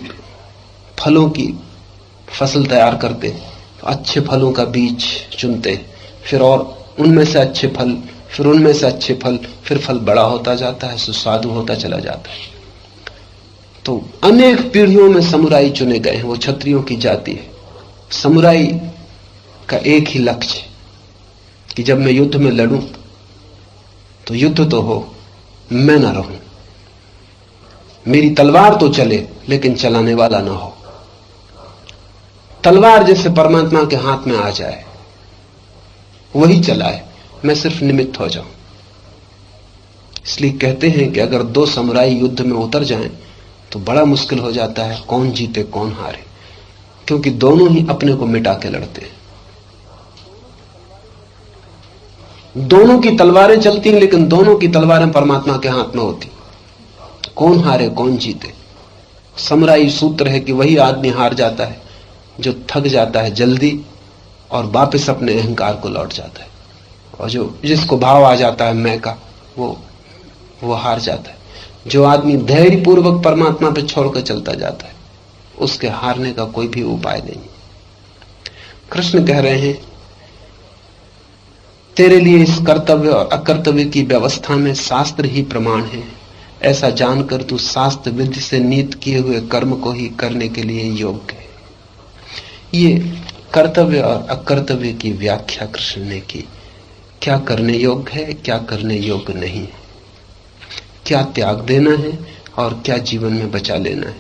फलों की फसल तैयार करते, तो अच्छे फलों का बीज चुनते, फिर और उनमें से अच्छे फल, फिर उनमें से अच्छे फल, फिर फल बड़ा होता जाता है, सुस्वादु होता चला जाता है। तो अनेक पीढ़ियों में समुराई चुने गए हैं। वो क्षत्रियों की जाति है। समुराई का एक ही लक्ष्य कि जब मैं युद्ध में लड़ूं तो युद्ध तो हो, मैं ना रहूं। मेरी तलवार तो चले लेकिन चलाने वाला ना हो। तलवार जैसे परमात्मा के हाथ में आ जाए, वही चलाए, मैं सिर्फ निमित्त हो जाऊं। इसलिए कहते हैं कि अगर दो समुराई युद्ध में उतर जाएं तो बड़ा मुश्किल हो जाता है कौन जीते कौन हारे, क्योंकि दोनों ही अपने को मिटा के लड़ते हैं। दोनों की तलवारें चलती हैं, लेकिन दोनों की तलवारें परमात्मा के हाथ में होती। कौन हारे कौन जीते, समराई सूत्र है कि वही आदमी हार जाता है जो थक जाता है जल्दी और वापस अपने अहंकार को लौट जाता है, और जो जिसको भाव आ जाता है मैं का, वो हार जाता है। जो आदमी धैर्य पूर्वक परमात्मा पे छोड़कर चलता जाता है, उसके हारने का कोई भी उपाय नहीं। कृष्ण कह रहे हैं तेरे लिए इस कर्तव्य और अकर्तव्य की व्यवस्था में शास्त्र ही प्रमाण है। ऐसा जानकर तू शास्त्र विधि से नीत किए हुए कर्म को ही करने के लिए योग्य है। ये कर्तव्य और अकर्तव्य की व्याख्या कृष्ण ने की। क्या करने योग्य है, क्या करने योग्य नहीं है, क्या त्याग देना है और क्या जीवन में बचा लेना है,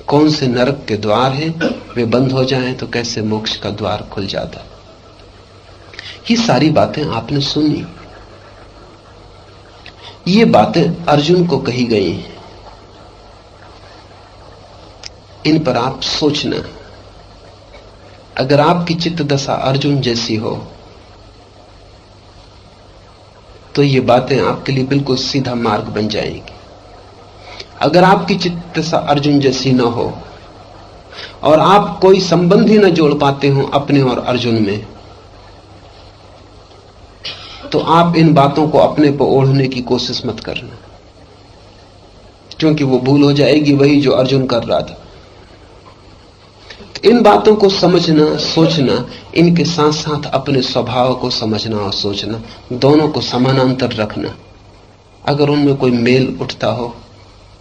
कौन से नरक के द्वार हैं, वे बंद हो जाएं तो कैसे मोक्ष का द्वार खुल जाता है। ये सारी बातें आपने सुनी। ये बातें अर्जुन को कही गई हैं। इन पर आप सोचना। अगर आपकी चित्त दशा अर्जुन जैसी हो तो ये बातें आपके लिए बिल्कुल सीधा मार्ग बन जाएंगी। अगर आपकी चित्त दशा अर्जुन जैसी न हो और आप कोई संबंध ही न जोड़ पाते हो अपने और अर्जुन में, तो आप इन बातों को अपने पर ओढ़ने की कोशिश मत करना, क्योंकि वो भूल हो जाएगी वही जो अर्जुन कर रहा था। इन बातों को समझना, सोचना, इनके साथ साथ अपने स्वभाव को समझना और सोचना, दोनों को समानांतर रखना। अगर उनमें कोई मेल उठता हो,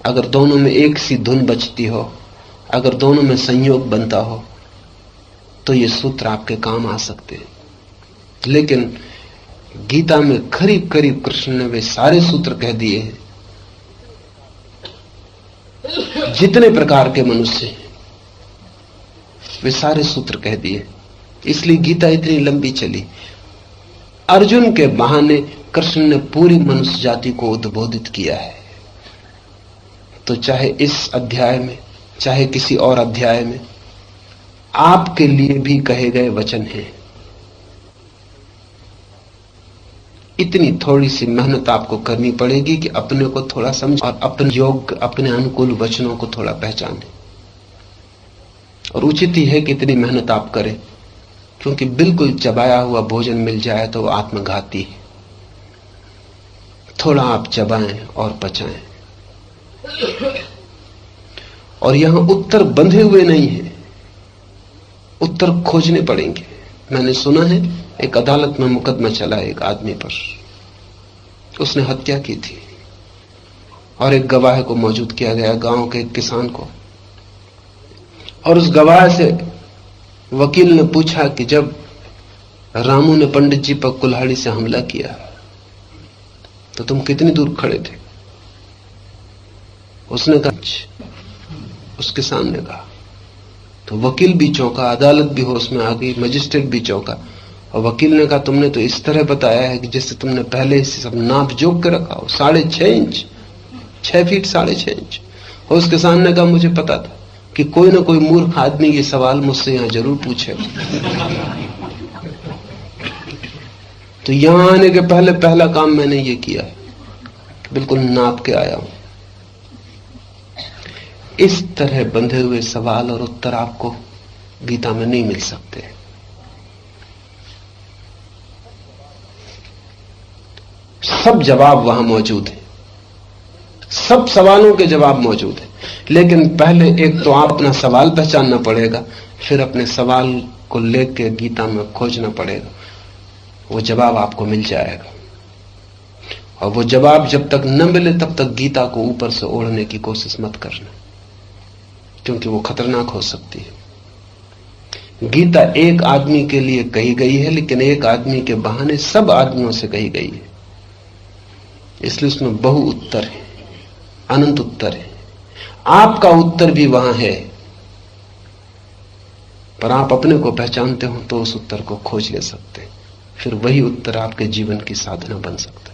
अगर दोनों में एक सी धुन बजती हो, अगर दोनों में संयोग बनता हो, तो ये सूत्र आपके काम आ सकते हैं। लेकिन गीता में करीब करीब कृष्ण ने वे सारे सूत्र कह दिए हैं जितने प्रकार के मनुष्य हैं, वे सारे सूत्र कह दिए। इसलिए गीता इतनी लंबी चली। अर्जुन के बहाने कृष्ण ने पूरी मनुष्य जाति को उद्बोधित किया है। तो चाहे इस अध्याय में, चाहे किसी और अध्याय में, आपके लिए भी कहे गए वचन हैं। इतनी थोड़ी सी मेहनत आपको करनी पड़ेगी कि अपने को थोड़ा समझ और अपने योग्य, अपने अनुकूल वचनों को थोड़ा पहचाने। और उचित ही है कि इतनी मेहनत आप करें, क्योंकि बिल्कुल चबाया हुआ भोजन मिल जाए तो आत्मघाती है। थोड़ा आप चबाएं और पचाएं। और यहां उत्तर बंधे हुए नहीं है, उत्तर खोजने पड़ेंगे। मैंने सुना है एक अदालत में मुकदमा चला एक आदमी पर, उसने हत्या की थी और एक गवाह को मौजूद किया गया, गांव के एक किसान को। और उस गवाह से वकील ने पूछा कि जब रामू ने पंडित जी पर कुल्हाड़ी से हमला किया तो तुम कितनी दूर खड़े थे? उसने कहा, उस किसान ने कहा। तो वकील भी चौंका, अदालत भी होश में आ गई, मजिस्ट्रेट भी चौंका। और वकील ने कहा, तुमने तो इस तरह बताया है कि जैसे तुमने पहले से सब नाप जोक के रखा हो, 6.5 इंच, 6 फीट 6.5 इंच। और उस किसान ने कहा, मुझे पता था कि कोई ना कोई मूर्ख आदमी ये सवाल मुझसे यहां जरूर पूछेगा। तो यहां आने के पहले पहला काम मैंने ये किया है, बिल्कुल नाप के आया हूं। इस तरह बंधे हुए सवाल और उत्तर आपको गीता में नहीं मिल सकते। सब जवाब वहां मौजूद है, सब सवालों के जवाब मौजूद है। लेकिन पहले एक तो आप अपना सवाल पहचानना पड़ेगा, फिर अपने सवाल को लेकर गीता में खोजना पड़ेगा। वो जवाब आपको मिल जाएगा। और वो जवाब जब तक न मिले तब तक गीता को ऊपर से ओढ़ने की कोशिश मत करना, क्योंकि वो खतरनाक हो सकती है। गीता एक आदमी के लिए कही गई है, लेकिन एक आदमी के बहाने सब आदमियों से कही गई है। इसलिए उसमें बहु उत्तर है, अनंत उत्तर है। आपका उत्तर भी वहां है, पर आप अपने को पहचानते हो तो उस उत्तर को खोज ले सकते हैं। फिर वही उत्तर आपके जीवन की साधना बन सकता है।